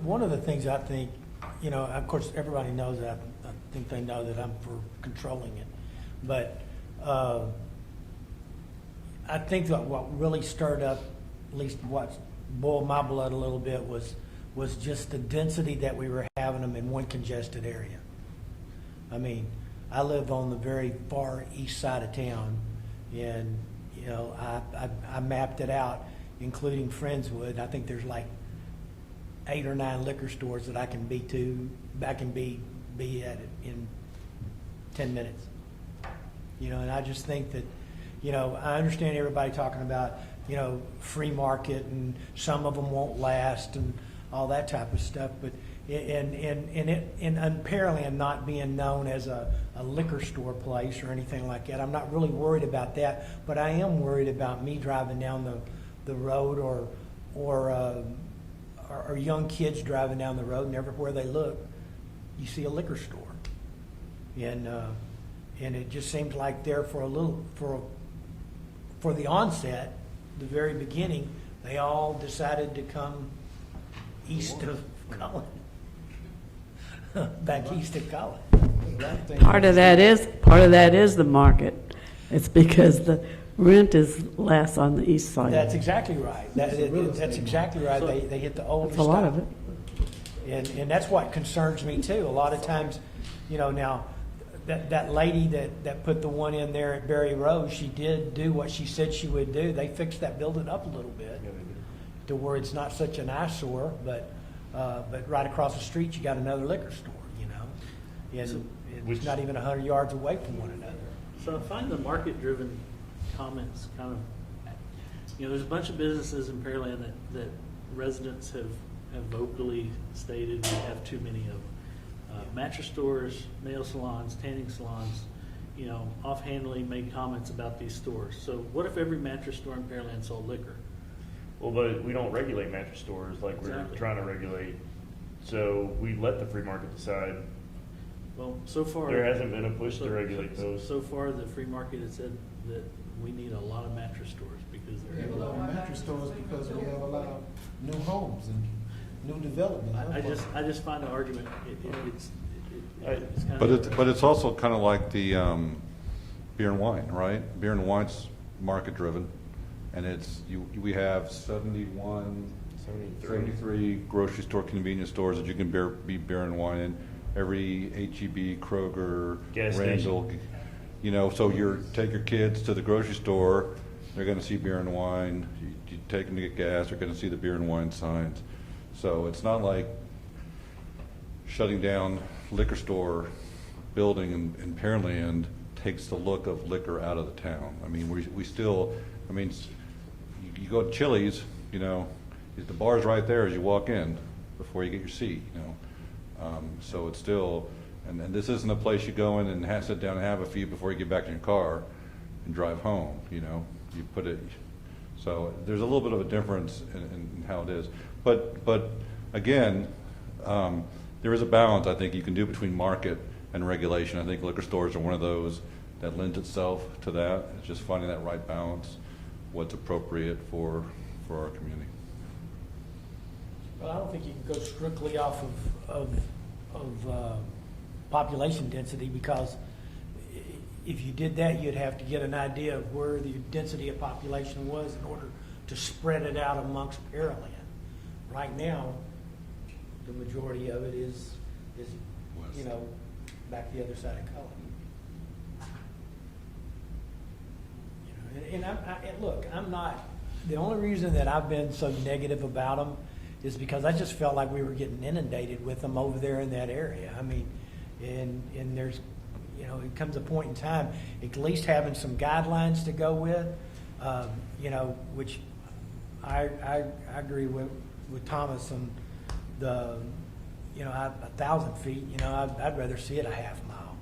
One of the things I think, you know, of course, everybody knows that. I think they know that I'm for controlling it. But I think that what really stirred up, at least what boiled my blood a little bit, was just the density that we were having them in one congested area. I mean, I live on the very far east side of town, and, you know, I mapped it out, including Friendswood. I think there's like 8 or 9 liquor stores that I can be at in 10 minutes. And I just think that, I understand everybody talking about, free market and some of them won't last and all that type of stuff, but and Pearland not being known as a liquor store place or anything like that, I'm not really worried about that, but I am worried about me driving down the road or young kids driving down the road, and everywhere they look, you see a liquor store. And it just seems like there for the onset, the very beginning, they all decided to come east of Cullen, back east of Cullen.
Part of that is the market. It's because the rent is less on the east side.
That's exactly right. That's exactly right. They hit the oldest.
That's a lot of it.
And that's what concerns me too. A lot of times, now that lady that put the one in there at Berry Rose, she did do what she said she would do. They fixed that building up a little bit to where it's not such an eyesore, but right across the street you got another liquor store, and it's not even 100 yards away from one another.
So I find the market-driven comments kind of, there's a bunch of businesses in Pearland that residents have vocally stated we have too many of them. Mattress stores, nail salons, tanning salons, offhandedly made comments about these stores. So what if every mattress store in Pearland sold liquor?
Well, but we don't regulate mattress stores like we're trying to regulate. So we let the free market decide.
Well, so far
there hasn't been a push to regulate those.
So far, the free market has said that we need a lot of mattress stores because
We have a lot of mattress stores because we have a lot of new homes and new development.
I just find the argument it's kind
But it's also kind of like the beer and wine, right? Beer and wine's market driven, and we have 73 grocery store convenience stores that you can be beer and wine in. Every HEB, Kroger,
Gas
Randall, so take your kids to the grocery store, they're going to see beer and wine. You take them to get gas, they're going to see the beer and wine signs. So it's not like shutting down liquor store building in Pearland takes the look of liquor out of the town. I mean, we still, you go to Chili's, the bar's right there as you walk in before you get your seat, so it's still, and this isn't a place you go in and sit down and have a few before you get back in your car and drive home, you put it, so there's a little bit of a difference in how it is. But again, there is a balance I think you can do between market and regulation. I think liquor stores are one of those that lends itself to that. It's just finding that right balance, what's appropriate for our community.
Well, I don't think you can go strictly off of population density, because if you did that, you'd have to get an idea of where the density of population was in order to spread it out amongst Pearland. Right now, the majority of it is back the other side of Cullen. And look, I'm not. The only reason that I've been so negative about them is because I just felt like we were getting inundated with them over there in that area. And there's, it comes a point in time, at least having some guidelines to go with, which I agree with Thomas on the, 1,000 feet. I'd rather see it a half mile,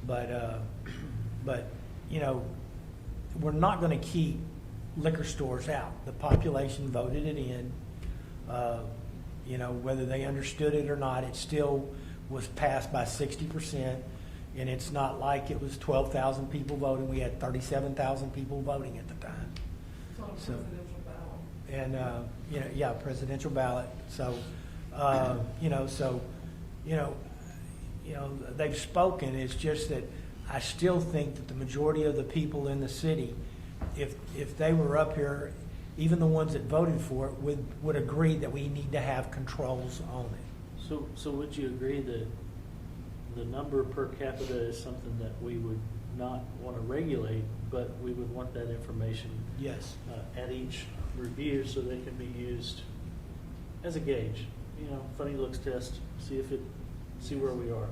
but we're not going to keep liquor stores out. The population voted it in. Whether they understood it or not, it still was passed by 60%, and it's not like it was 12,000 people voting. We had 37,000 people voting at the time. So, presidential ballot. So, they've spoken. It's just that I still think that the majority of the people in the city, if they were up here, even the ones that voted for it, would agree that we need to have controls on it.
So would you agree that the number per capita is something that we would not want to regulate, but we would want that information
Yes.
At each review so they can be used as a gauge? Funny looks test, see where we are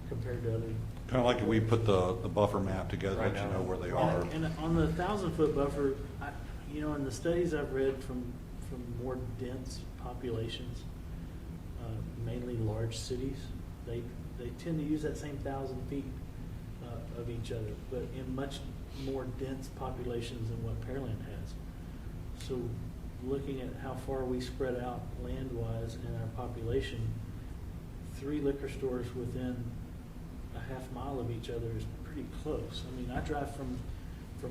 compared to
Kind of like we put the buffer map together,
Right
let you
now.
know where they are.
And on the 1,000-foot buffer, in the studies I've read from more dense populations, mainly large cities, they tend to use that same 1,000 feet of each other, but in much more dense populations than what Pearland has. So looking at how far we spread out land-wise in our population, 3 liquor stores within a half mile of each other is pretty close. I mean, I drive from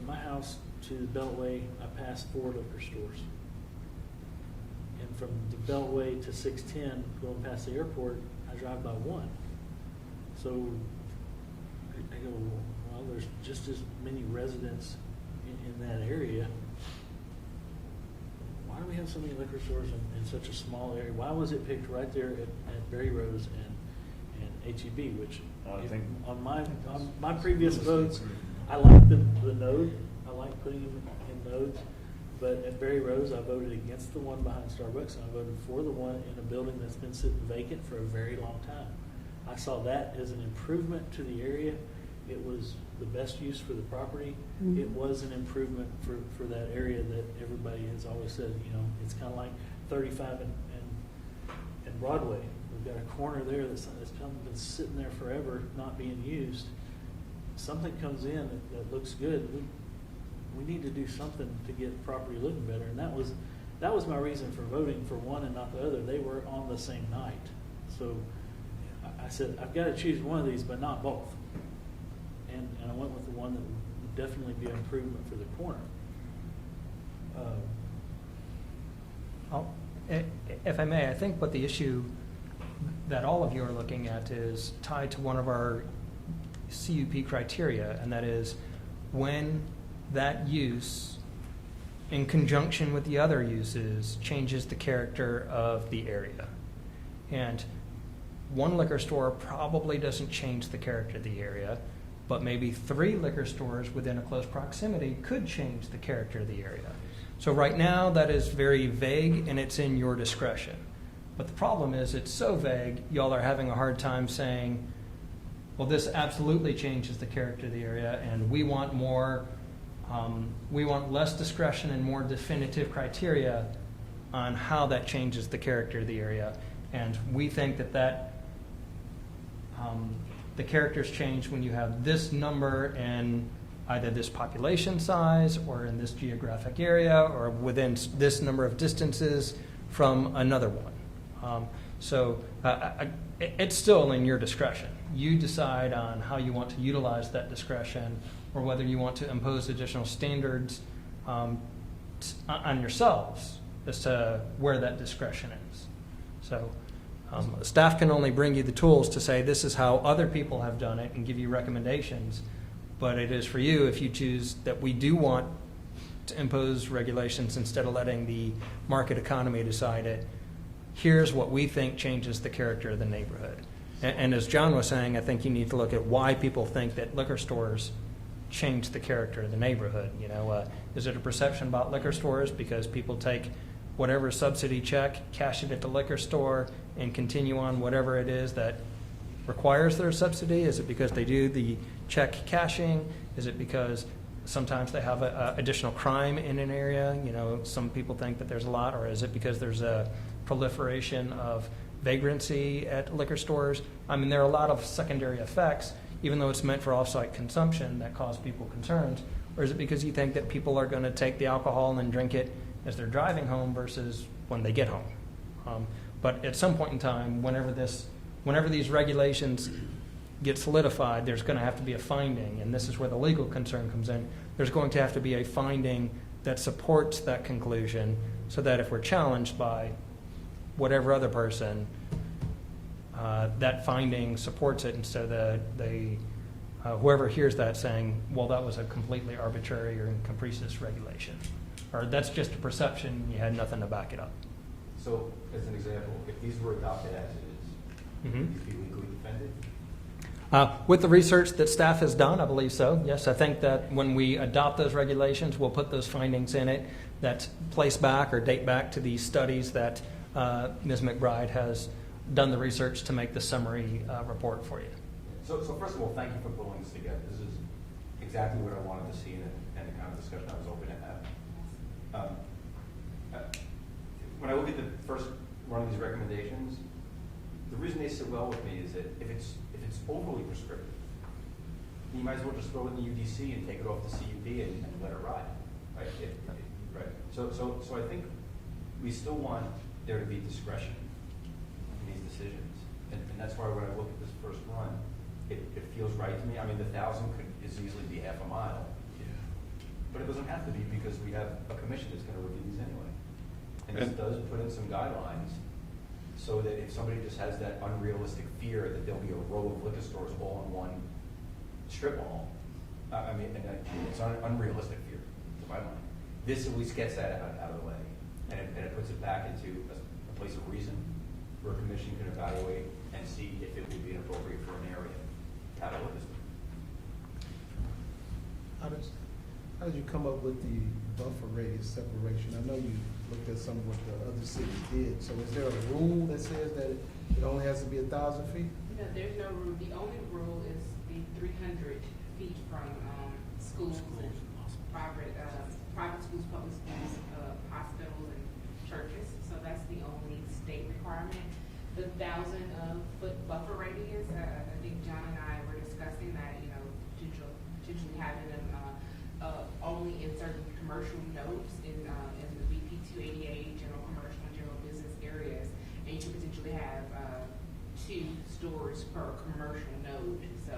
my house to the Beltway, I pass 4 liquor stores. And from the Beltway to 610, going past the airport, I drive by 1. So I go, well, there's just as many residents in that area. Why do we have so many liquor stores in such a small area? Why was it picked right there at Berry Rose and HEB, which on my previous votes, I liked the node. I like putting them in nodes. But at Berry Rose, I voted against the one behind Starbucks, and I voted for the one in a building that's been sitting vacant for a very long time. I saw that as an improvement to the area. It was the best use for the property.
Mhm.
It was an improvement for that area that everybody has always said, it's kind of like 35 and Broadway. We've got a corner there that's kind of been sitting there forever, not being used. Something comes in that looks good. We need to do something to get the property looking better, and that was my reason for voting for one and not the other. They were on the same night, so I said I've got to choose one of these, but not both. And I went with the one that would definitely be an improvement for the corner.
If I may, I think what the issue that all of you are looking at is tied to one of our CUP criteria, and that is when that use, in conjunction with the other uses, changes the character of the area. And one liquor store probably doesn't change the character of the area, but maybe 3 liquor stores within a close proximity could change the character of the area. So right now that is very vague and it's in your discretion. But the problem is it's so vague, y'all are having a hard time saying, well, this absolutely changes the character of the area, and we want more, we want less discretion and more definitive criteria on how that changes the character of the area. And we think that the characters change when you have this number in either this population size or in this geographic area or within this number of distances from another one. So it's still in your discretion. You decide on how you want to utilize that discretion or whether you want to impose additional standards on yourselves as to where that discretion is. So staff can only bring you the tools to say this is how other people have done it and give you recommendations, but it is for you if you choose that we do want to impose regulations instead of letting the market economy decide it. Here's what we think changes the character of the neighborhood. And as John was saying, I think you need to look at why people think that liquor stores change the character of the neighborhood. Is it a perception about liquor stores because people take whatever subsidy check, cash it at the liquor store, and continue on whatever it is that requires their subsidy? Is it because they do the check cashing? Is it because sometimes they have additional crime in an area? Some people think that there's a lot. Or is it because there's a proliferation of vagrancy at liquor stores? I mean, there are a lot of secondary effects, even though it's meant for off-site consumption, that cause people concerns. Or is it because you think that people are going to take the alcohol and then drink it as they're driving home versus when they get home? But at some point in time, whenever these regulations get solidified, there's going to have to be a finding, and this is where the legal concern comes in. There's going to have to be a finding that supports that conclusion so that if we're challenged by whatever other person, that finding supports it instead of whoever hears that saying, well, that was a completely arbitrary or capricious regulation. Or that's just a perception, you had nothing to back it up.
So, as an example, if these were adopted as it is, would these be legally defended?
With the research that staff has done, I believe so. Yes, I think that when we adopt those regulations, we'll put those findings in it that place back or date back to the studies that Ms. McBride has done the research to make the summary report for you.
So first of all, thank you for pulling this together. This is exactly what I wanted to see and the kind of discussion I was hoping to have. When I look at the first one of these recommendations, the reason they sit well with me is that if it's overly prescriptive, you might as well just throw it in the UDC and take it off the CUP and let it ride, right? Right. So I think we still want there to be discretion in these decisions, and that's why when I look at this first run, it feels right to me. I mean, the 1,000 could as easily be half a mile, but it doesn't have to be because we have a commission that's going to review these anyway, and this does put in some guidelines so that if somebody just has that unrealistic fear that there'll be a row of liquor stores all in one strip mall, I mean, and it's an unrealistic fear to my mind. This at least gets that out of the way, and it puts it back into a place of reason where a commission can evaluate and see if it would be appropriate for an area to have a liquor store.
How did you come up with the buffer radius separation? I know you looked at some of what the other cities did. So is there a rule that says that it only has to be 1,000 feet?
No, there's no rule. The only rule is the 300 feet from schools and private schools, public schools, hospitals, and churches. So that's the only state requirement. The 1,000-foot buffer radius, I think John and I were discussing that, potentially having them only in certain commercial nodes in the BP 288, general commercial and general business areas, and you could potentially have 2 stores per commercial node. So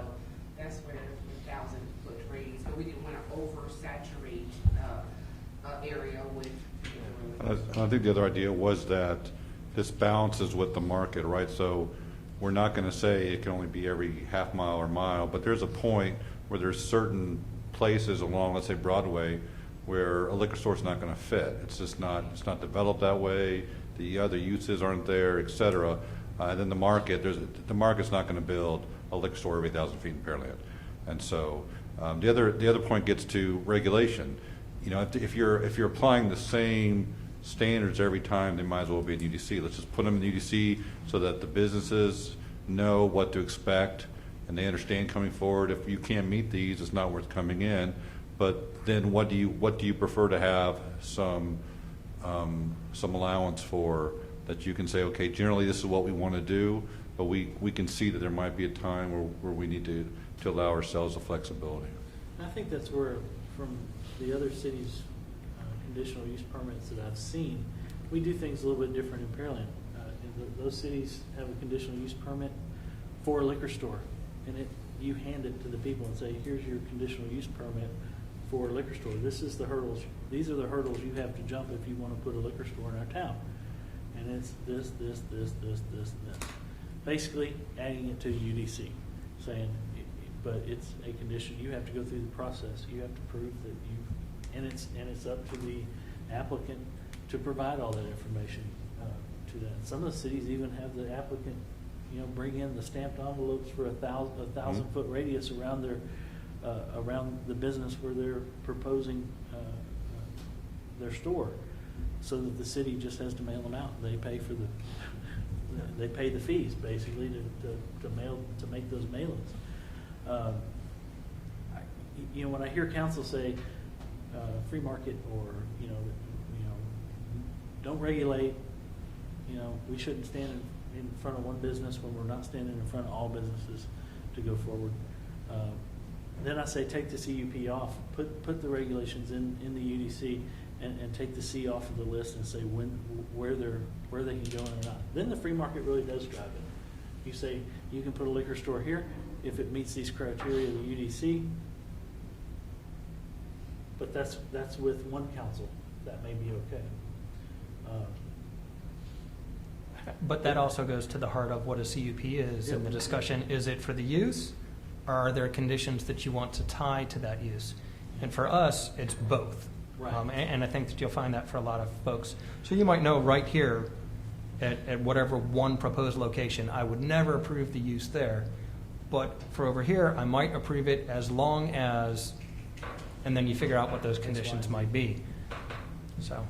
that's where the 1,000-foot radius, but we didn't want to oversaturate area with.
I think the other idea was that this balances with the market, right? So we're not going to say it can only be every half mile or mile, but there's a point where there's certain places along, let's say Broadway, where a liquor store is not going to fit. It's just not. It's not developed that way. The other uses aren't there, et cetera. And then the market's not going to build a liquor store every 1,000 feet in Pearland. And so the other point gets to regulation. You know, if you're applying the same standards every time, they might as well be in UDC. Let's just put them in UDC so that the businesses know what to expect and they understand coming forward. If you can't meet these, it's not worth coming in. But then what do you prefer to have some allowance for, that you can say, okay, generally this is what we want to do, but we can see that there might be a time where we need to allow ourselves the flexibility.
I think that's where, from the other cities' conditional use permits that I've seen, we do things a little bit different in Pearland. Those cities have a conditional use permit for a liquor store, and you hand it to the people and say, here's your conditional use permit for a liquor store. This is the hurdles. These are the hurdles you have to jump if you want to put a liquor store in our town. And it's this. Basically adding it to UDC, saying, but it's a condition. You have to go through the process. You have to prove that and it's up to the applicant to provide all that information to that. Some of the cities even have the applicant, bring in the stamped envelopes for a 1,000-foot radius around around the business where they're proposing their store, so that the city just has to mail them out. They pay for they pay the fees basically to make those mailings. When I hear council say free market or don't regulate, we shouldn't stand in front of one business when we're not standing in front of all businesses to go forward. Then I say take the CUP off, put the regulations in the UDC, and take the C off of the list and say where they can go in or not. Then the free market really does drive it. You say you can put a liquor store here if it meets these criteria of the UDC, but that's with one council. That may be okay.
But that also goes to the heart of what a CUP is in the discussion. Is it for the use, or are there conditions that you want to tie to that use? And for us, it's both.
Right.
And I think that you'll find that for a lot of folks. So you might know right here at whatever one proposed location, I would never approve the use there. But for over here, I might approve it as long as, and then you figure out what those conditions might be. So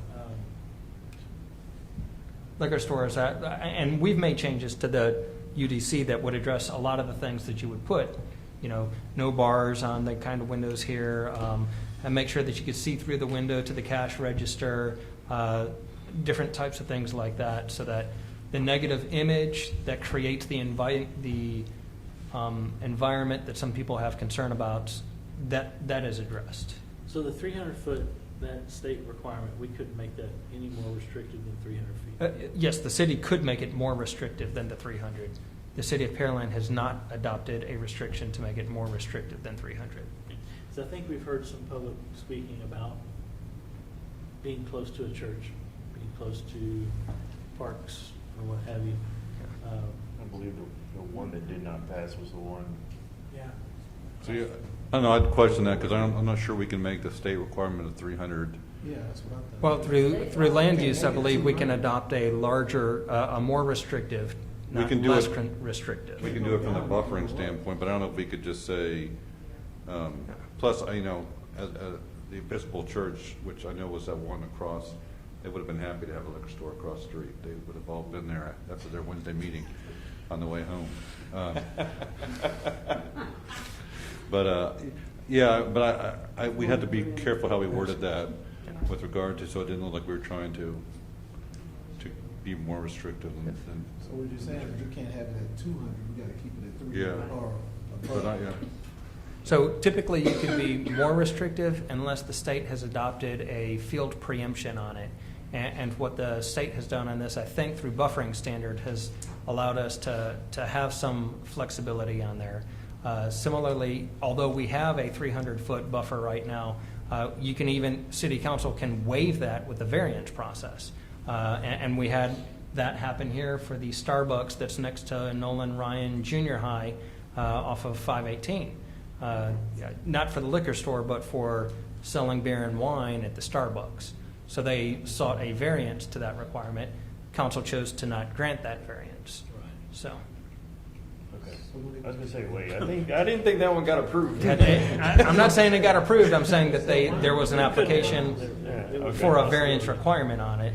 liquor stores, and we've made changes to the UDC that would address a lot of the things that you would put, no bars on the kind of windows here, and make sure that you could see through the window to the cash register, different types of things like that, so that the negative image that creates the environment that some people have concern about, that is addressed.
So the 300-foot, that state requirement, we couldn't make that any more restrictive than 300 feet?
Yes, the city could make it more restrictive than the 300. The City of Pearland has not adopted a restriction to make it more restrictive than 300.
So I think we've heard some public speaking about being close to a church, being close to parks or what have you.
I believe the one that did not pass was the one.
Yeah.
So, yeah, I don't know, I'd question that, because I'm not sure we can make the state requirement of 300.
Yeah, that's what I thought.
Well, through land use, I believe we can adopt a larger, a more restrictive,
We
not
can do
less
it-
restrictive.
We can do it from the buffering standpoint, but I don't know if we could just say, plus, as the Episcopal Church, which I know was that one across, they would have been happy to have a liquor store across the street. They would have all been there after their Wednesday meeting on the way home. But we had to be careful how we worded that with regard to, so it didn't look like we were trying to be more restrictive than.
So what you're saying is you can't have it at 200, you gotta keep it at 300
Yeah.
or
But
above.
So typically, you can be more restrictive unless the state has adopted a field preemption on it. And what the state has done on this, I think through buffering standard, has allowed us to have some flexibility on there. Similarly, although we have a 300-foot buffer right now, you can even, City Council can waive that with the variance process. And we had that happen here for the Starbucks that's next to Nolan Ryan Junior High off of 518. Not for the liquor store, but for selling beer and wine at the Starbucks. So they sought a variance to that requirement. Council chose to not grant that variance. So.
Okay. I was gonna say, wait, I didn't think that one got approved.
I'm not saying it got approved. I'm saying that there was an application
Okay.
for a variance requirement on it,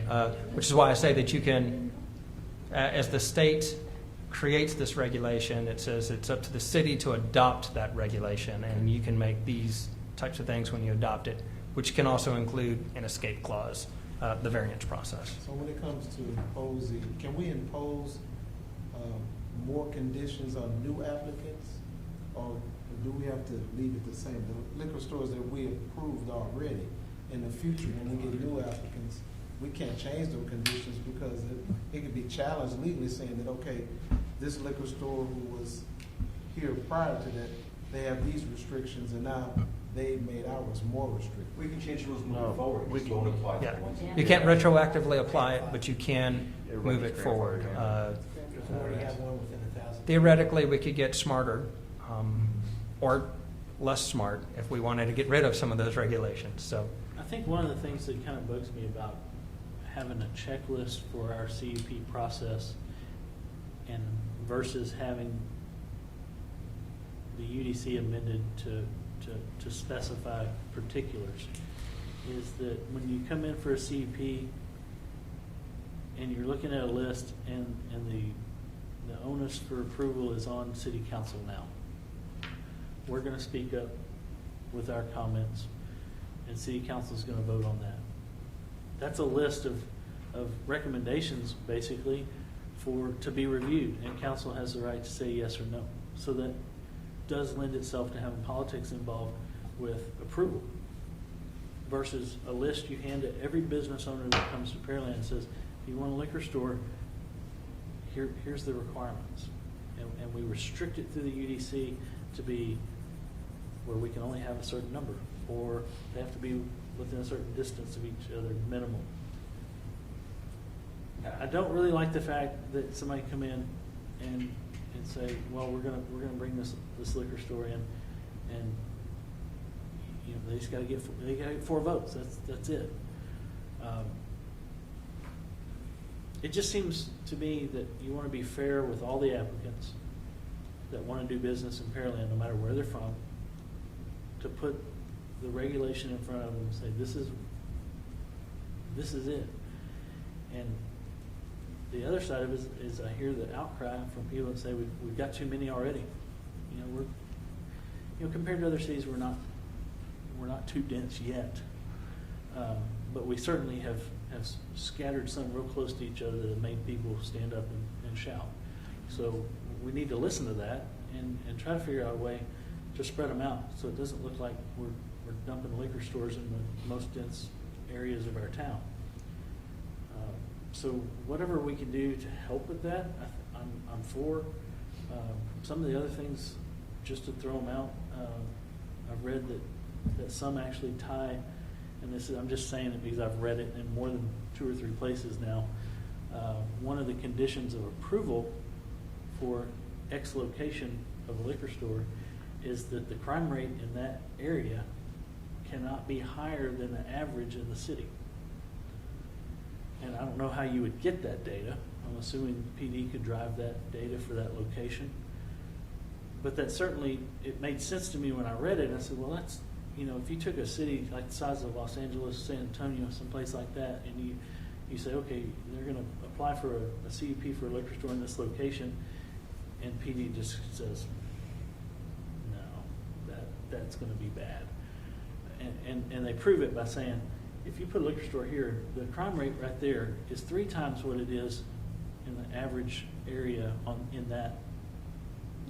which is why I say that you can, as the state creates this regulation, it says it's up to the city to adopt that regulation, and you can make these types of things when you adopt it, which can also include an escape clause, the variance process.
So when it comes to imposing, can we impose more conditions on new applicants? Or do we have to leave it the same? The liquor stores that we approved already, in the future, when we get new applicants, we can't change those conditions because it could be challenged legally saying that, okay, this liquor store who was here prior to that, they have these restrictions and now they made ours more restrictive.
We can change rules
No,
moving forward.
we
We
can-
won't apply to
Yeah,
the ones.
you can't retroactively apply it, but you can move it forward.
If we already have one within 1,000.
Theoretically, we could get smarter, or less smart if we wanted to get rid of some of those regulations. So,
I think one of the things that kind of bugs me about having a checklist for our CUP process and versus having the UDC amended to specify particulars is that when you come in for a CUP and you're looking at a list and the onus for approval is on City Council now. We're going to speak up with our comments, and City Council is going to vote on that. That's a list of recommendations, basically, to be reviewed, and Council has the right to say yes or no. So that does lend itself to having politics involved with approval versus a list you hand to every business owner that comes to Pearland and says, if you want a liquor store, here's the requirements. And we restrict it through the UDC to be where we can only have a certain number, or they have to be within a certain distance of each other, minimum. I don't really like the fact that somebody come in and say, well, we're gonna bring this liquor store in, and you know they just gotta get 4 votes. That's it. It just seems to me that you want to be fair with all the applicants that want to do business in Pearland, no matter where they're from, to put the regulation in front of them and say, this is it. And the other side of it is I hear the outcry from people that say we've got too many already. Compared to other cities, we're not too dense yet, but we certainly have scattered some real close to each other that have made people stand up and shout. So we need to listen to that and try to figure out a way to spread them out so it doesn't look like we're dumping liquor stores in the most dense areas of our town. So whatever we can do to help with that, I'm for. Some of the other things, just to throw them out, I've read that some actually tie, and this is, I'm just saying it because I've read it in more than 2 or 3 places now. One of the conditions of approval for X location of a liquor store is that the crime rate in that area cannot be higher than the average in the city. And I don't know how you would get that data. I'm assuming PD could drive that data for that location. But that certainly, it made sense to me when I read it. I said, well, that's, if you took a city like the size of Los Angeles, San Antonio, someplace like that, and you say, okay, they're going to apply for a CUP for a liquor store in this location, and PD just says, no, that's going to be bad. And they prove it by saying, if you put a liquor store here, the crime rate right there is 3 times what it is in the average area in that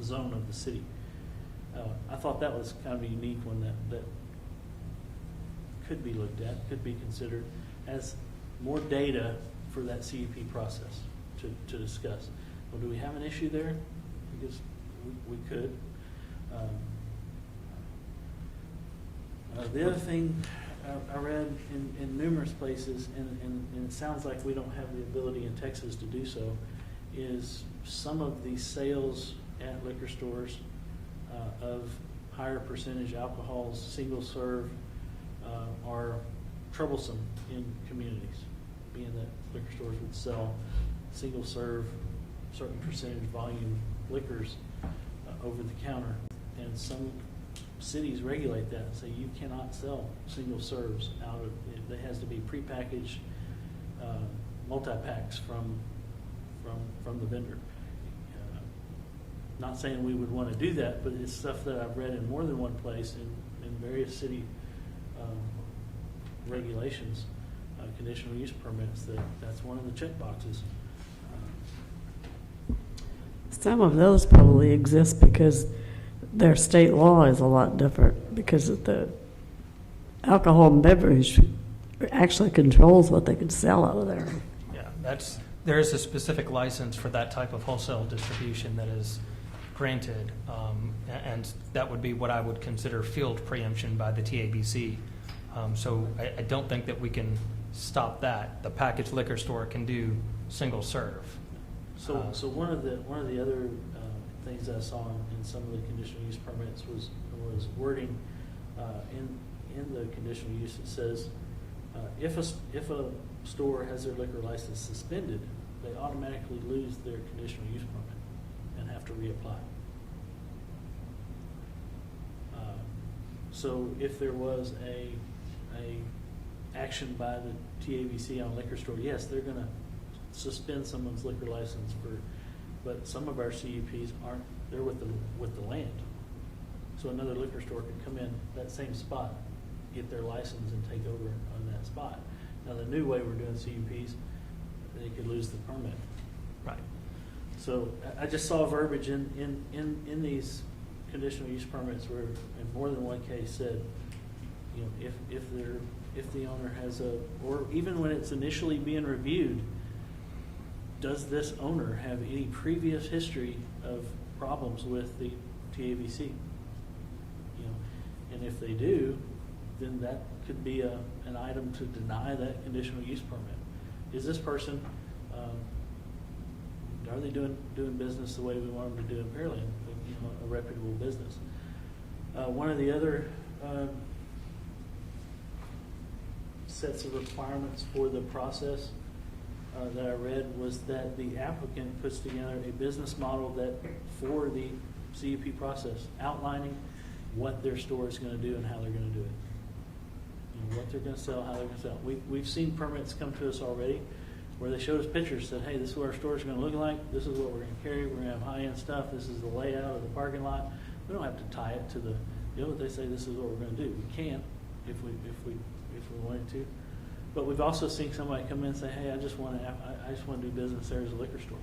zone of the city. I thought that was kind of a unique one that could be looked at, could be considered as more data for that CUP process to discuss. Well, do we have an issue there? Because we could. The other thing I read in numerous places, and it sounds like we don't have the ability in Texas to do so, is some of the sales at liquor stores of higher percentage alcohols, single serve, are troublesome in communities, being that liquor stores would sell single serve, certain percentage volume liquors over the counter, and some cities regulate that and say you cannot sell single serves out of it. It has to be prepackaged multi-packs from the vendor. Not saying we would want to do that, but it's stuff that I've read in more than one place in various city regulations, conditional use permits, that's one of the check boxes.
Some of those probably exist because their state law is a lot different, because of the alcohol and beverage actually controls what they can sell out of there.
Yeah, there is a specific license for that type of wholesale distribution that is granted, and that would be what I would consider field preemption by the TABC. So I don't think that we can stop that. The packaged liquor store can do single serve.
So one of the other things I saw in some of the conditional use permits was wording in the conditional use that says if a store has their liquor license suspended, they automatically lose their conditional use permit and have to reapply. So if there was a action by the TABC on a liquor store, yes, they're going to suspend someone's liquor license but some of our CUPs aren't. They're with the land. So another liquor store could come in that same spot, get their license, and take over on that spot. Now the new way we're doing CUPs, they could lose the permit.
Right.
So I just saw verbiage in these conditional use permits where in more than one case said, if the owner has or even when it's initially being reviewed, does this owner have any previous history of problems with the TABC? And if they do, then that could be an item to deny that conditional use permit. Is this person, are they doing business the way we want them to do in Pearland, a reputable business? One of the other sets of requirements for the process that I read was that the applicant puts together a business model for the CUP process, outlining what their store is going to do and how they're going to do it. What they're going to sell, how they're going to sell. We've seen permits come to us already where they showed us pictures, said, hey, this is what our store's gonna look like, this is what we're gonna carry, we're gonna have high-end stuff, this is the layout of the parking lot. We don't have to tie it to the deal, but they say this is what we're gonna do. We can if we wanted to. But we've also seen somebody come in and say, hey, I just wanna do business there as a liquor store.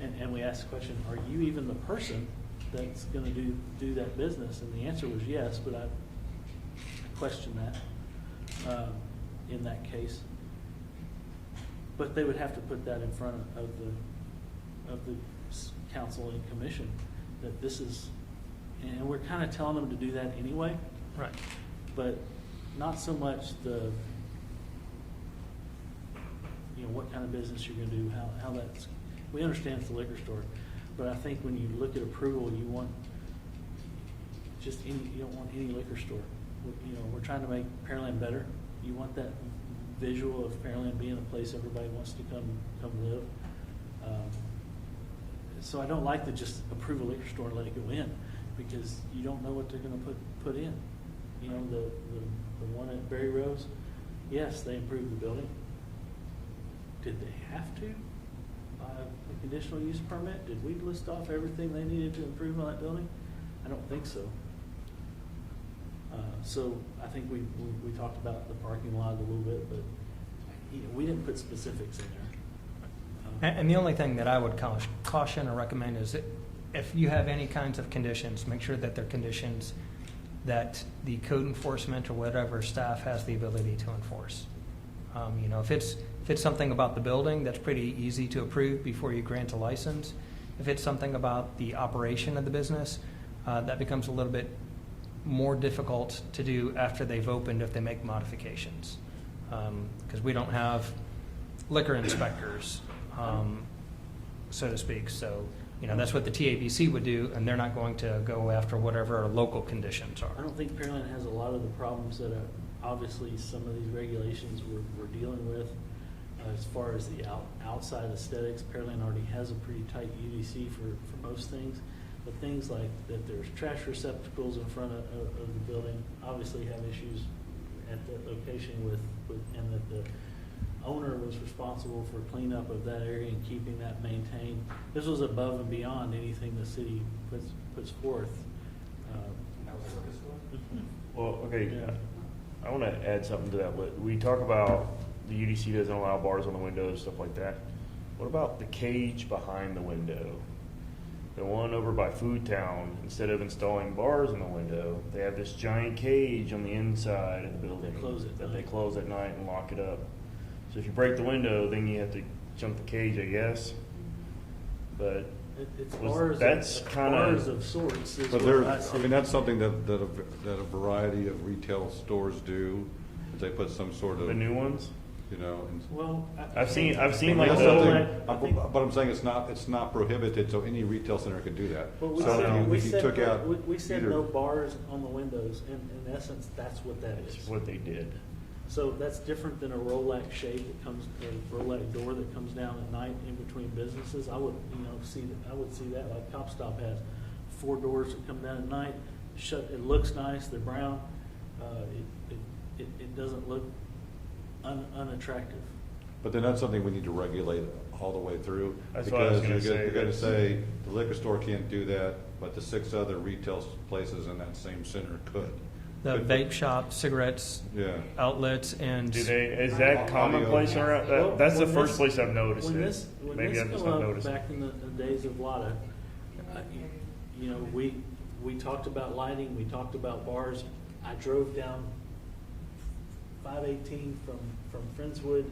And we asked the question, are you even the person that's gonna do that business? And the answer was yes, but I question that in that case. But they would have to put that in front of the council and commission, that this is, and we're kind of telling them to do that anyway.
Right.
But not so much the, what kind of business you're going to do, how that's, we understand it's a liquor store, but I think when you look at approval, you want just any, you don't want any liquor store. We're trying to make Pearland better. You want that visual of Pearland being a place everybody wants to come live. So I don't like to just approve a liquor store and let it go in, because you don't know what they're going to put in. The one at Berry Rose, yes, they improved the building. Did they have to buy a conditional use permit? Did we list off everything they needed to improve on that building? I don't think so. So I think we talked about the parking lot a little bit, but we didn't put specifics in there.
And the only thing that I would caution or recommend is that if you have any kinds of conditions, make sure that they're conditions that the code enforcement or whatever staff has the ability to enforce. If it's something about the building, that's pretty easy to approve before you grant a license. If it's something about the operation of the business, that becomes a little bit more difficult to do after they've opened if they make modifications. Because we don't have liquor inspectors, so to speak. So, that's what the TABC would do, and they're not going to go after whatever our local conditions are.
I don't think Pearland has a lot of the problems that obviously some of these regulations we're dealing with. As far as the outside aesthetics, Pearland already has a pretty tight UDC for most things. But things like that there's trash receptacles in front of the building obviously have issues at the location with and that the owner was responsible for cleanup of that area and keeping that maintained. This was above and beyond anything the city puts forth.
Well, okay,
Yeah.
I want to add something to that. We talk about the UDC doesn't allow bars on the windows, stuff like that. What about the cage behind the window? The one over by Food Town, instead of installing bars in the window, they have this giant cage on the inside of the building that they close at night and lock it up. So if you break the window, then you have to jump the cage, I guess. But
It's
bars
of sorts. Is
But
what I see.
that's something that a variety of retail stores do. They put some sort of
the new ones.
And
Well,
I've seen
that's
like
something, but I'm saying it's not prohibited, so any retail center could do that.
Well, we
So
said,
if you took out
we said
either-
no bars on the windows, and in essence, that's what that
That's
is.
what they did.
So that's different than a Rolex shade that comes, a Rolex door that comes down at night in between businesses. I would, see that like Cop Stop has 4 doors that come down at night. Shut. It looks nice. They're brown. It doesn't look unattractive.
But then that's something we need to regulate all the way through.
That's what I was
Because
gonna say.
you're going to say the liquor store can't do that, but the 6 other retail places in that same center could.
The vape shop, cigarettes,
Yeah.
outlets, and
Is that commonplace around?
Well,
That's the
when
first
this-
place I've noticed
When
it.
this
Maybe I've
came
just not
up
noticed it.
back in the days of Lada, we talked about lighting, we talked about bars. I drove down 518 from Friendswood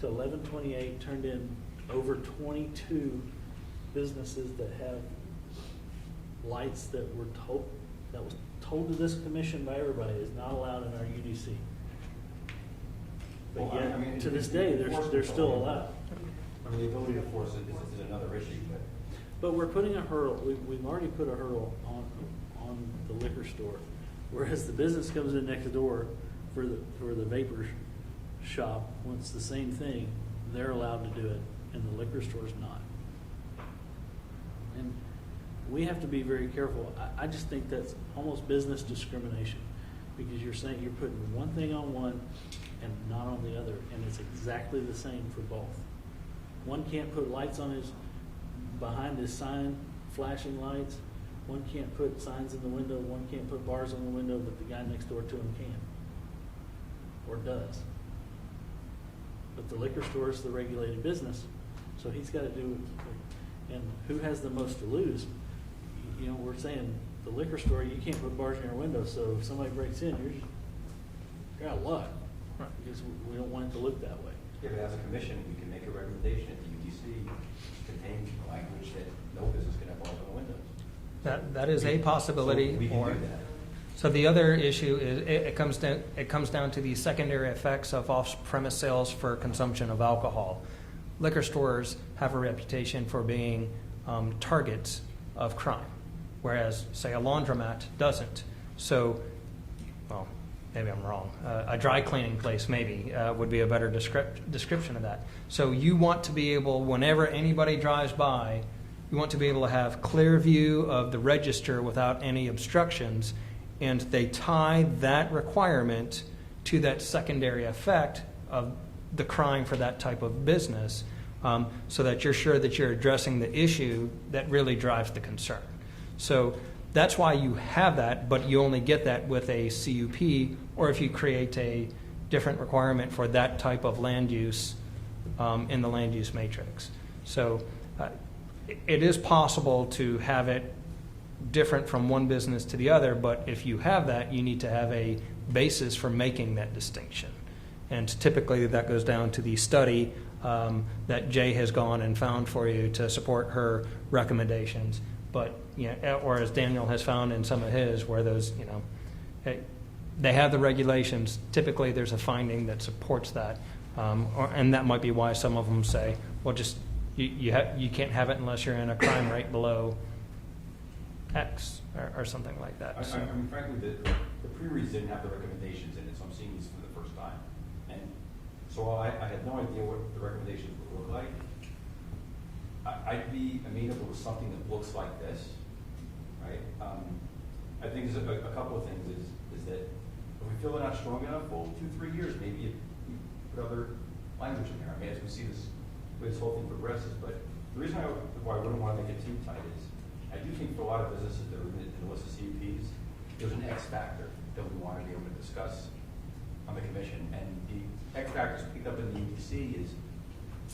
to 1128, turned in over 22 businesses that have lights that was told to this commission by everybody is not allowed in our UDC. But yet, to this day, they're still allowed.
The ability to force it is another issue,
But we're putting a hurdle, we've already put a hurdle on the liquor store. Whereas the business comes in next door for the vapor shop, wants the same thing, they're allowed to do it, and the liquor store's not. And we have to be very careful. I just think that's almost business discrimination, because you're saying you're putting one thing on one and not on the other, and it's exactly the same for both. One can't put lights on behind his sign, flashing lights. One can't put signs in the window, one can't put bars on the window, but the guy next door to him can. Or does. But the liquor store is the regulated business, so he's got to do it. And who has the most to lose? You know, we're saying the liquor store, you can't put bars in your window, so if somebody breaks in, you're out of luck. Because we don't want it to look that way.
Yeah, but as a commission, we can make a recommendation at the UDC containing language that no business can have bars on the windows.
That is a possibility.
So we can do that.
So the other issue is it comes down to the secondary effects of off-premise sales for consumption of alcohol. Liquor stores have a reputation for being targets of crime, whereas, say, a laundromat doesn't. So, well, maybe I'm wrong. A dry cleaning place maybe would be a better description of that. So you want to be able, whenever anybody drives by, you want to be able to have clear view of the register without any obstructions, and they tie that requirement to that secondary effect of the crime for that type of business, so that you're sure that you're addressing the issue that really drives the concern. So that's why you have that, but you only get that with a CUP, or if you create a different requirement for that type of land use in the land use matrix. So it is possible to have it different from one business to the other, but if you have that, you need to have a basis for making that distinction. And typically that goes down to the study that Jay has gone and found for you to support her recommendations. But, you know, or as Daniel has found in some of his, where those, you know, they have the regulations. Typically there's a finding that supports that. And that might be why some of them say, well, just you can't have it unless you're in a crime rate below X or something like that.
I mean, frankly, the pre-reads didn't have the recommendations in it, so I'm seeing these for the first time. And so I had no idea what the recommendations would look like. I'd be amenable to something that looks like this, right? I think there's a couple of things is that if we feel they're not strong enough, well, 2-3 years, maybe you put other language in there. I mean, as we see this whole thing progresses, but the reason why I wouldn't want to make it too tight is I do think for a lot of businesses that are in the list of CUPs, there's an X factor that we want to be able to discuss on the commission. And the X factors picked up in the UDC is,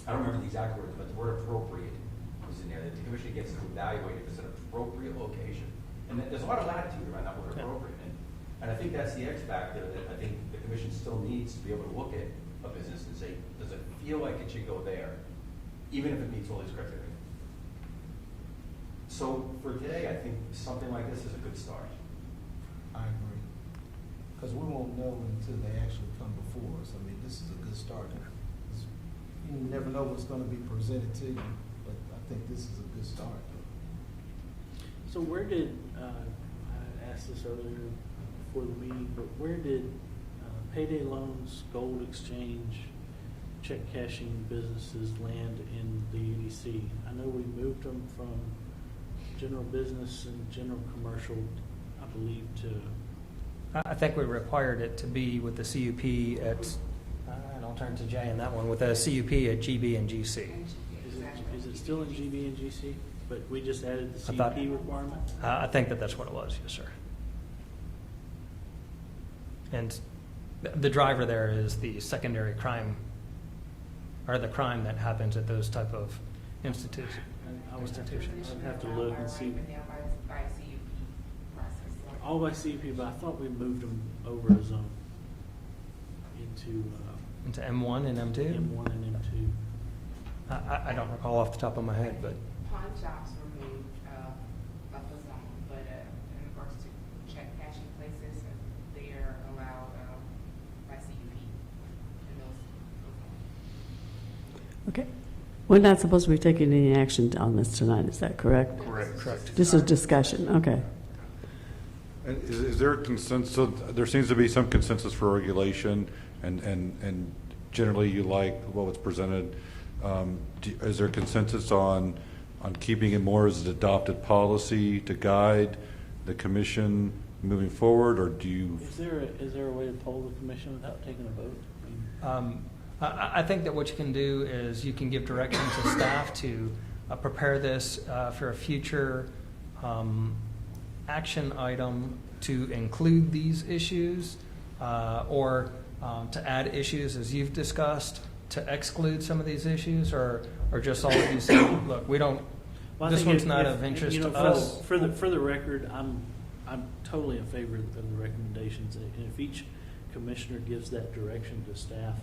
I don't remember the exact words, but the word appropriate was in there, that the commission gets to evaluate if it's an appropriate location. And there's a lot of latitude around that word appropriate. And I think that's the X factor that I think the commission still needs to be able to look at a business and say, does it feel like it should go there, even if it meets all these criteria? So for today, I think something like this is a good start.
I agree. Because we won't know until they actually come before us. I mean, this is a good start. You never know what's going to be presented to you, but I think this is a good start.
So where did, I asked this earlier before the meeting, but where did payday loans, gold exchange, check cashing businesses land in the UDC? I know we moved them from general business and general commercial, I believe, to...
I think we required it to be with the CUP at, and I'll turn to Jay in that one, with a CUP at GB and GC.
Is it still in GB and GC? But we just added the CUP requirement?
I think that's what it was, yes, sir. And the driver there is the secondary crime, or the crime that happens at those type of institutions.
I'd have to look and see. All by CUP, but I thought we moved them over a zone into
M1 and M2?
M1 and M2.
I don't recall off the top of my head, but
Pawn shops were moved up a zone, but in regards to check cashing places, they are allowed by CUP in those zones.
Okay. We're not supposed to be taking any action on this tonight, is that correct?
Correct.
This is discussion, okay.
And is there a consensus? So there seems to be some consensus for regulation, and generally you like what was presented. Is there consensus on keeping it more as an adopted policy to guide the commission moving forward, or do you?
Is there a way to poll the commission without taking a vote?
I think that what you can do is you can give direction to staff to prepare this for a future action item to include these issues or to add issues as you've discussed, to exclude some of these issues, or just all of you say, look, we don't,
Well, I
this
think
one's
if-
not
if-
of interest
you know,
to us.
For the record, I'm totally in favor of the recommendations, and if each commissioner gives that direction to staff,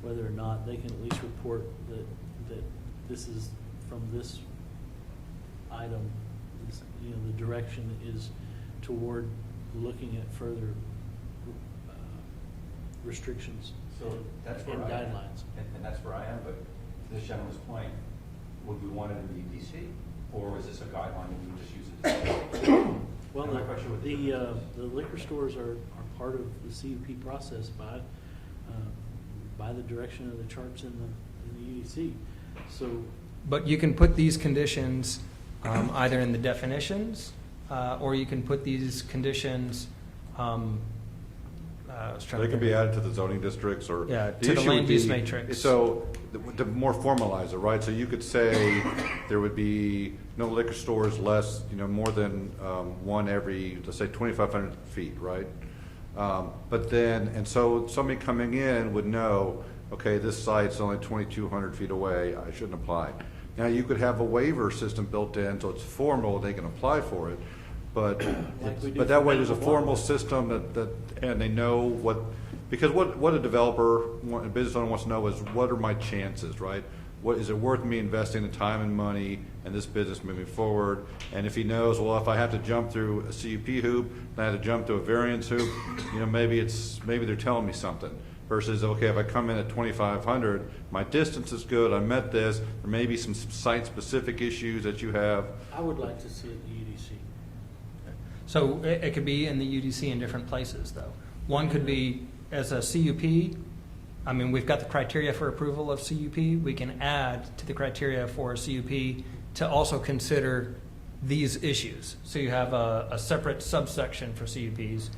whether or not they can at least report that this is from this item, you know, the direction is toward looking at further restrictions
So that's where
and
I am.
guidelines.
And that's where I am, but to this gentleman's point, would we want it in the UDC? Or is this a guideline and we just use it?
Well,
I'm not quite sure what
the liquor stores are part of the CUP process by the direction of the charts in the UDC. So,
But you can put these conditions either in the definitions, or you can put these conditions, I was trying
They
to
can
think.
be added to the zoning districts or.
Yeah,
the
to the
issue would
land use
be-
matrix.
So, to more formalize it, right? So you could say there would be no liquor stores less, more than one every, let's say, 2,500 feet, right? But then, and so somebody coming in would know, okay, this site's only 2,200 feet away, I shouldn't apply. Now, you could have a waiver system built in, so it's formal, they can apply for it. But,
Like we do
but that
for
way there's a
medical
formal
marijuana.
system and they know what, because what a developer, a business owner wants to know is, what are my chances, right? What, is it worth me investing the time and money in this business moving forward? And if he knows, well, if I have to jump through a CUP hoop, then I have to jump through a variance hoop, maybe they're telling me something. Versus, okay, if I come in at 2,500, my distance is good, I met this, there may be some site-specific issues that you have.
I would like to see it in the UDC.
So it could be in the UDC in different places, though. One could be as a CUP. I mean, we've got the criteria for approval of CUP. We can add to the criteria for a CUP to also consider these issues. So you have a separate subsection for CUPs,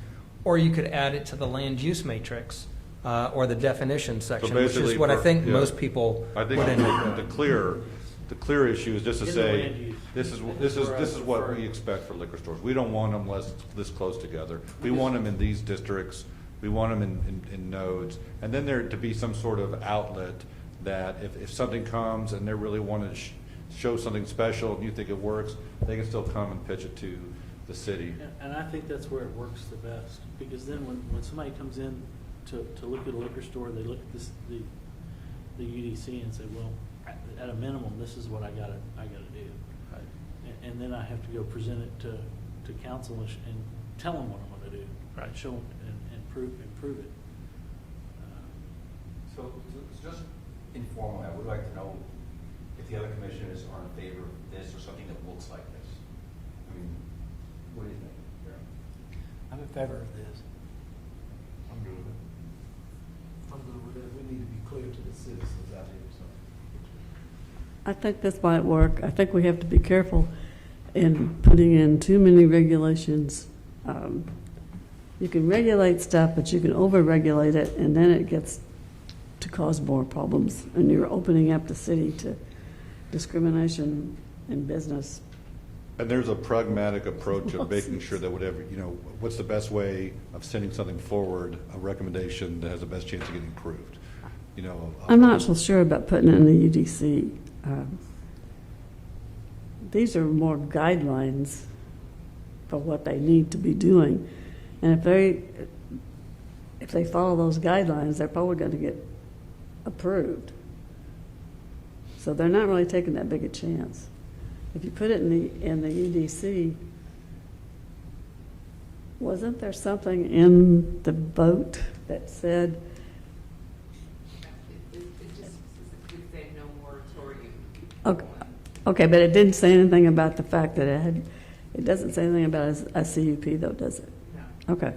or you could add it to the land use matrix or the definition section, which is
basically
what I
for-
think
yeah.
most people
I think
would end up
the
doing.
clear issue is just to
In the land
say,
use.
this is what we expect for liquor stores. We don't want them this close together. We
Okay.
want them in these districts. We want them in nodes. And then there to be some sort of outlet that if something comes and they really want to show something special and you think it works, they can still come and pitch it to the city.
And I think that's where it works the best, because then when somebody comes in to look at a liquor store, they look at the UDC and say, well, at a minimum, this is what I gotta do. And then I have to go present it to council and tell them what I'm gonna do.
Right.
Show them and prove it.
So it's just informal, I would like to know if the other commissioners are in favor of this or something that looks like this. I mean, what do you think?
I'm in favor of this.
I'm good with it. I'm good with it. We need to be clear to the citizens out here, so.
I think this might work. I think we have to be careful in putting in too many regulations. You can regulate stuff, but you can over-regulate it, and then it gets to cause more problems. And you're opening up the city to discrimination in business.
And there's a pragmatic approach of making sure that whatever, what's the best way of sending something forward, a recommendation that has the best chance of getting approved.
I'm not so sure about putting it in the UDC. These are more guidelines for what they need to be doing. And if they follow those guidelines, they're probably going to get approved. So they're not really taking that big a chance. If you put it in the UDC, wasn't there something in the vote that said,
It just specifically said no moratorium.
okay, but it didn't say anything about the fact that it doesn't say anything about a CUP though, does it?
No.
Okay.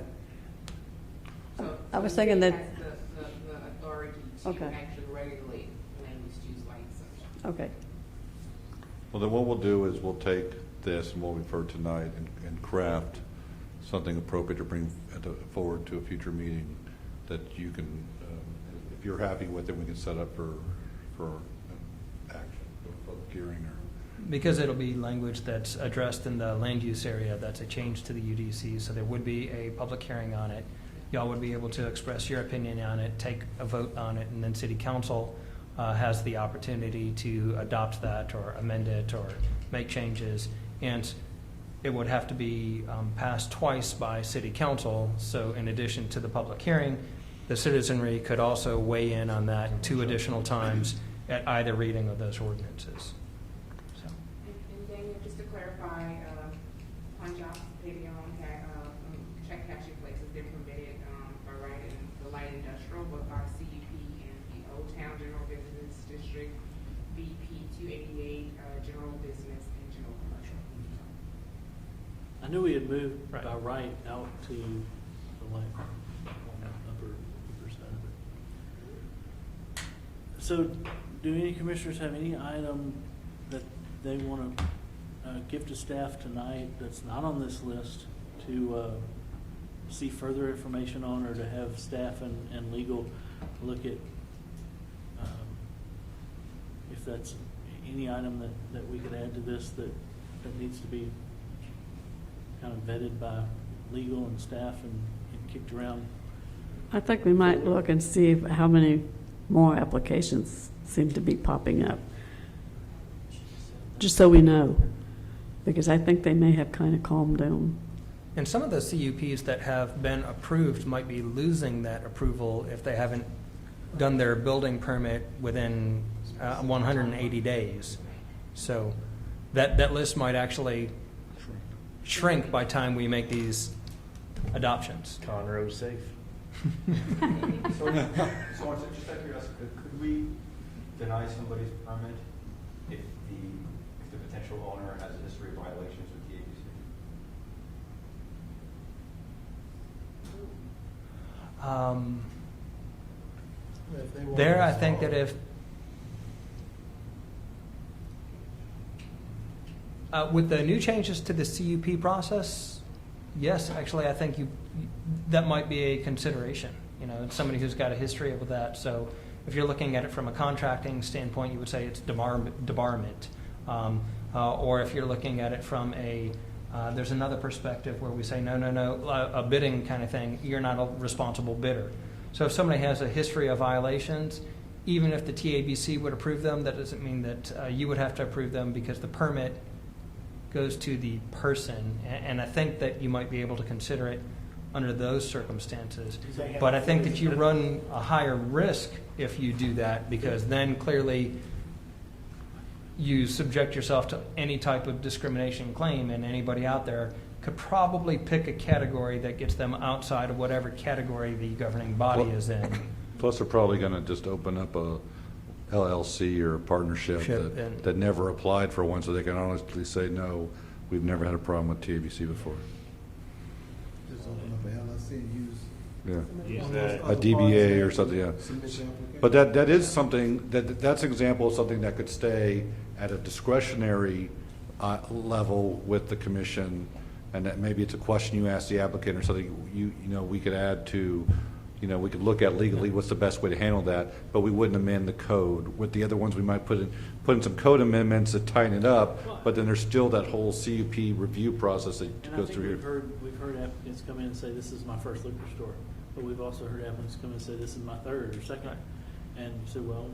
So
I was
the
thinking
city
that-
has the authority to
Okay.
actually regulate land use rights.
Okay.
Well, then what we'll do is we'll take this and what we've heard tonight and craft something appropriate to bring forward to a future meeting that you can, if you're happy with it, we can set up for action, for public hearing or.
Because it'll be language that's addressed in the land use area, that's a change to the UDC, so there would be a public hearing on it. Y'all would be able to express your opinion on it, take a vote on it, and then City Council has the opportunity to adopt that or amend it or make changes. And it would have to be passed twice by City Council, so in addition to the public hearing, the citizenry could also weigh in on that 2 additional times at either reading of those ordinances.
And Daniel, just to clarify, on John's pavilion had check cashing places, they're permitted by right in the light industrial, but by CUP and the Old Town General Business District, BP 288 General Business and General Commercial.
I knew we had moved
Right.
by right out to the like on the upper side of it. So, do any commissioners have any item that they want to give to staff tonight that's not on this list to see further information on, or to have staff and legal look at if that's any item that we could add to this that needs to be kind of vetted by legal and staff and kicked around?
I think we might look and see how many more applications seem to be popping up, just so we know, because I think they may have kind of calmed down.
And some of the CUPs that have been approved might be losing that approval if they haven't done their building permit within 180 days. So that list might actually shrink by time we make these adoptions.
Conroe safe.
So just out of curiosity, could we deny somebody's permit if the potential owner has a history of violations with the ABC?
There, I think that if with the new changes to the CUP process, yes, actually, I think that might be a consideration. You know, it's somebody who's got a history of that. So if you're looking at it from a contracting standpoint, you would say it's debarment. Or if you're looking at it from there's another perspective where we say, no, a bidding kind of thing, you're not a responsible bidder. So if somebody has a history of violations, even if the TABC would approve them, that doesn't mean that you would have to approve them, because the permit goes to the person. And I think that you might be able to consider it under those circumstances. But I think that you run a higher risk if you do that, because then clearly you subject yourself to any type of discrimination claim, and anybody out there could probably pick a category that gets them outside of whatever category the governing body is in.
Plus, they're probably going to just open up a LLC or a partnership that never applied for one, so they can honestly say, no, we've never had a problem with TABC before.
Just open up an LLC and use
A DBA or something, yeah. But that is something, that's an example of something that could stay at a discretionary level with the commission, and that maybe it's a question you ask the applicant or something we could add to, we could look at legally what's the best way to handle that, but we wouldn't amend the code. With the other ones, we might put in some code amendments to tighten it up, but then there's still that whole CUP review process that goes through here.
We've heard applicants come in and say, this is my first liquor store. But we've also heard applicants come in and say, this is my third or second.
Right.
And you say, well,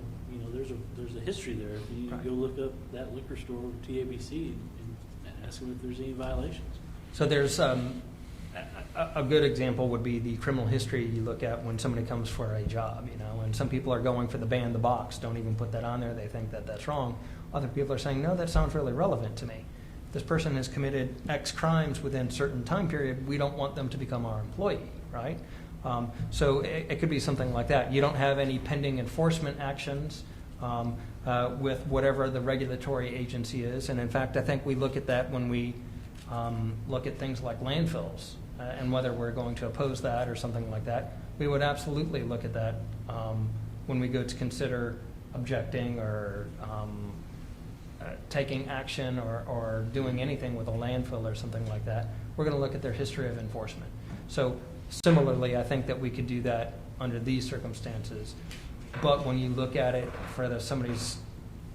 there's a history there. If you go look up that liquor store, TABC, and ask them if there's any violations.
So there's a good example would be the criminal history you look at when somebody comes for a job, and some people are going for the ban the box, don't even put that on there, they think that that's wrong. Other people are saying, no, that sounds really relevant to me. If this person has committed X crimes within a certain time period, we don't want them to become our employee, right? So it could be something like that. You don't have any pending enforcement actions with whatever the regulatory agency is, and in fact, I think we look at that when we look at things like landfills and whether we're going to oppose that or something like that. We would absolutely look at that when we go to consider objecting or taking action or doing anything with a landfill or something like that. We're going to look at their history of enforcement. So similarly, I think that we could do that under these circumstances. But when you look at it for somebody's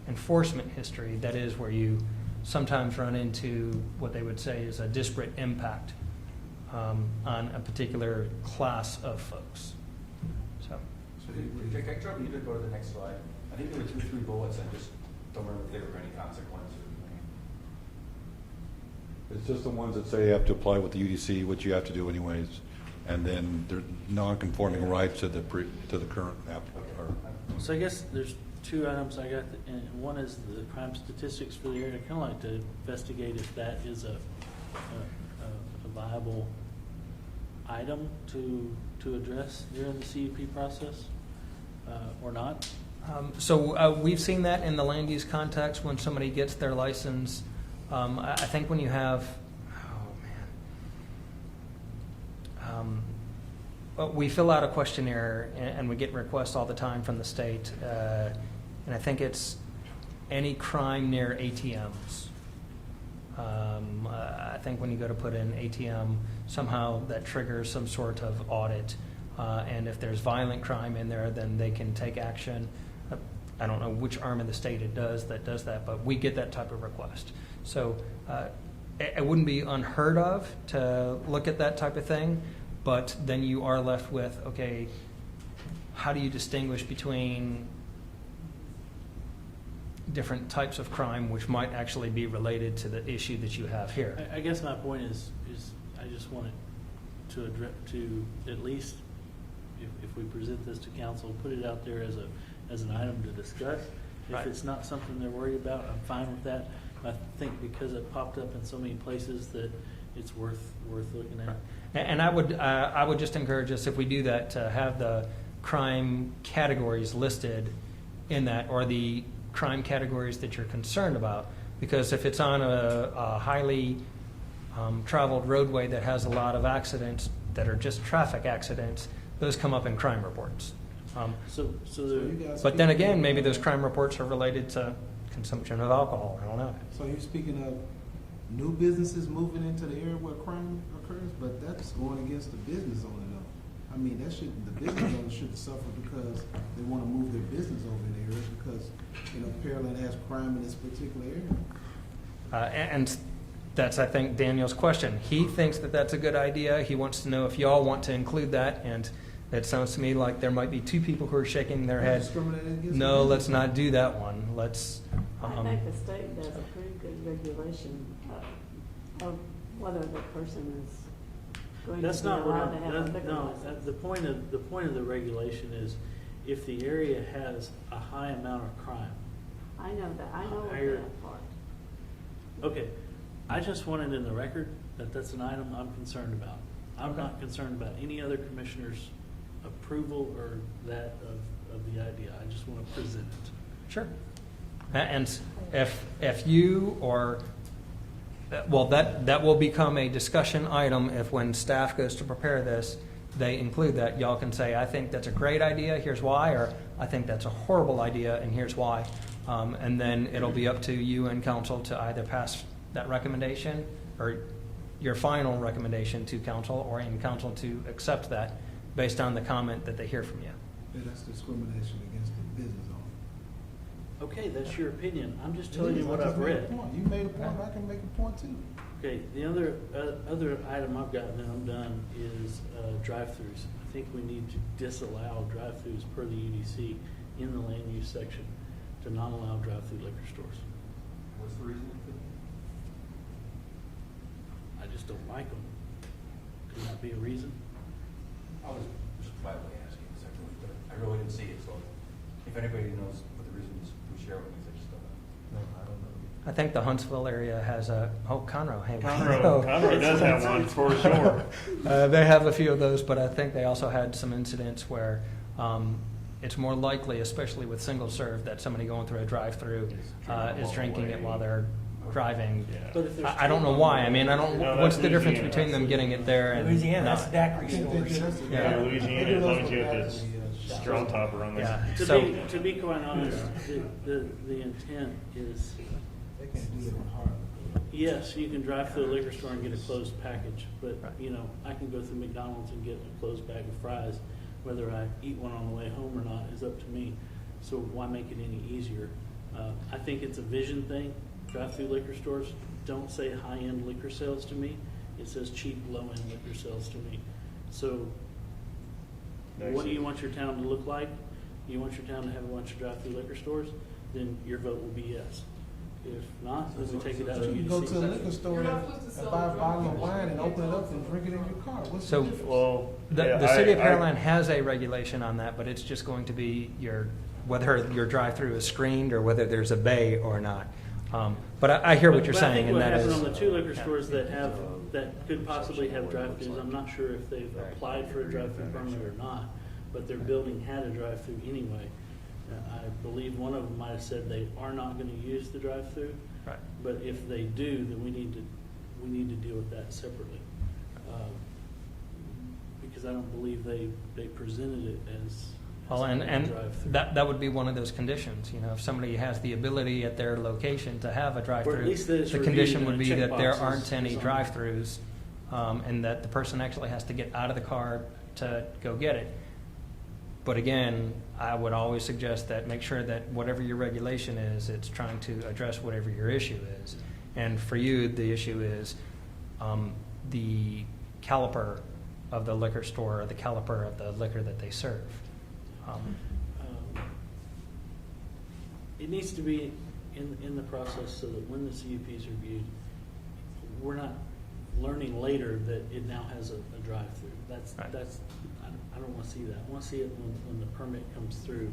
enforcement history, that is where you sometimes run into what they would say is a disparate impact on a particular class of folks. So,
Can I trouble you to go to the next slide? I think there were 2 or 3 bullets. I just don't remember if there were any consequences.
It's just the ones that say you have to apply with the UDC, which you have to do anyways, and then they're non-conforming rights to the current applicant.
So I guess there's 2 items I got, and one is the crime statistics for the area. I'd kind of like to investigate if that is a viable item to address during the CUP process or not.
So we've seen that in the land use context when somebody gets their license. I think when you have, we fill out a questionnaire and we get requests all the time from the state, and I think it's any crime near ATMs. I think when you go to put in ATM, somehow that triggers some sort of audit, and if there's violent crime in there, then they can take action. I don't know which arm of the state it does that, but we get that type of request. So it wouldn't be unheard of to look at that type of thing, but then you are left with, okay, how do you distinguish between different types of crime which might actually be related to the issue that you have here?
I guess my point is I just wanted to address, to at least, if we present this to council, put it out there as an item to discuss.
Right.
If it's not something they're worried about, I'm fine with that. I think because it popped up in so many places that it's worth looking at.
And I would just encourage us, if we do that, to have the crime categories listed in that, or the crime categories that you're concerned about. Because if it's on a highly traveled roadway that has a lot of accidents that are just traffic accidents, those come up in crime reports. But then again, maybe those crime reports are related to consumption of alcohol. I don't know.
So you're speaking of new businesses moving into the area where crime occurs, but that's going against the business owner, though. I mean, the business owner shouldn't suffer because they want to move their business over in the area because, Pearland has crime in this particular area.
And that's, I think, Daniel's question. He thinks that that's a good idea. He wants to know if y'all want to include that, and it sounds to me like there might be 2 people who are shaking their heads. No, let's not do that one. Let's.
I think the state does a pretty good regulation of whether the person is going
That's
to be
not what
allowed to have a liquor
no.
license.
The point of the regulation is if the area has a high amount of crime.
I know that. I know
Higher-
that part.
Okay, I just wanted in the record that that's an item I'm concerned about. I'm not concerned about any other commissioner's approval or that of the idea. I just want to present it.
Sure. And if you or, well, that will become a discussion item if when staff goes to prepare this, they include that. Y'all can say, I think that's a great idea, here's why, or I think that's a horrible idea, and here's why. And then it'll be up to you and council to either pass that recommendation or your final recommendation to council, or in council to accept that based on the comment that they hear from you.
Yeah, that's discrimination against the business owner.
Okay, that's your opinion. I'm just telling you what I've read.
You made a point, I can make a point too.
Okay, the other item I've got, and then I'm done, is drive-throughs. I think we need to disallow drive-throughs per the UDC in the land use section, to not allow drive-through liquor stores.
What's the reason?
I just don't like them. Could that be a reason?
I was just quietly asking, but I really didn't see it, so if anybody knows what the reason is, please share with me, I just don't know.
No, I don't know.
I think the Huntsville area has a, Conroe. Hey,
Conroe does have one for sure.
They have a few of those, but I think they also had some incidents where it's more likely, especially with single serve, that somebody going through a drive-through is drinking it while they're driving.
But if there's
I don't know why. I mean, I don't.
No,
what's
that's
the difference
Louisiana.
between them getting it there and
Louisiana, that's
not?
daiquiri stores.
Yeah, Louisiana, as long as you have this strong topper on this.
Yeah.
To be quite honest, the intent is,
They can't do it on hard.
yes, you can drive through a liquor store and get a closed package, but, I can go through McDonald's and get a closed bag of fries. Whether I eat one on the way home or not is up to me. So why make it any easier? I think it's a vision thing. Drive-through liquor stores don't say high-end liquor sales to me. It says cheap, low-end liquor sales to me. So what do you want your town to look like? You want your town to have a bunch of drive-through liquor stores? Then your vote will be yes. If not, then we take it out
So
of
you can go to a liquor store and buy a bottle of wine and open it up and drink it in your car. What's
So-
the difference?
Well,
The City of Pearland has a regulation on that, but it's just going to be whether your drive-through is screened or whether there's a bay or not. But I hear what you're saying, and that
I
is.
think what happened on the two liquor stores that could possibly have drive-throughs, I'm not sure if they've applied for a drive-through permit or not, but their building had a drive-through anyway. I believe one of them might have said they are not going to use the drive-through.
Right.
But if they do, then we need to deal with that separately. Because I don't believe they presented it as
Well,
a
and
drive-through.
that would be one of those conditions. If somebody has the ability at their location to have a drive-through,
least that it's
the
reviewed
condition
and
would
a
be that there
checkbox
aren't
is
any
on.
drive-throughs, and that the person actually has to get out of the car to go get it. But again, I would always suggest that make sure that whatever your regulation is, it's trying to address whatever your issue is. And for you, the issue is the caliper of the liquor store or the caliper of the liquor that they serve.
It needs to be in the process so that when the CUP is reviewed, we're not learning later that it now has a drive-through. I don't want to see that. I want to see it when the permit comes through.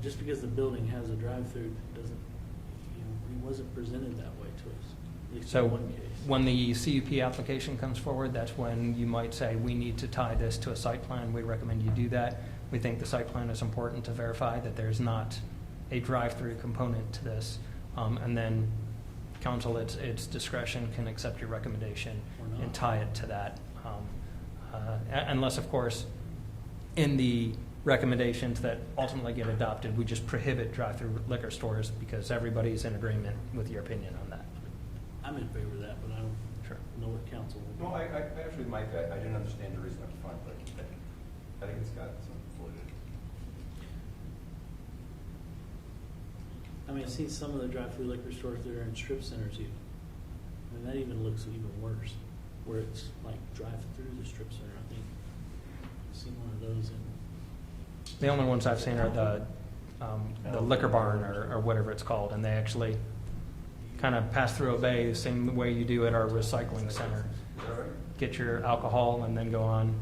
Just because the building has a drive-through doesn't, it wasn't presented that way to us. At least
So
in one case.
when the CUP application comes forward, that's when you might say, we need to tie this to a site plan. We recommend you do that. We think the site plan is important to verify that there's not a drive-through component to this. And then council, its discretion, can accept your recommendation and tie it to that. Unless, of course, in the recommendations that ultimately get adopted, we just prohibit drive-through liquor stores because everybody's in agreement with your opinion on that.
I'm in favor of that, but I don't know what council will do.
No, I actually, Mike, I didn't understand the reason up front, but I think it's got some validity.
I mean, I've seen some of the drive-through liquor stores that are in strip centers even. I mean, that even looks even worse, where it's like drive through the strip center. I think I've seen one of those in.
The only ones I've seen are the liquor barn or whatever it's called, and they actually kind of pass through a bay the same way you do at our recycling center. Get your alcohol and then go on.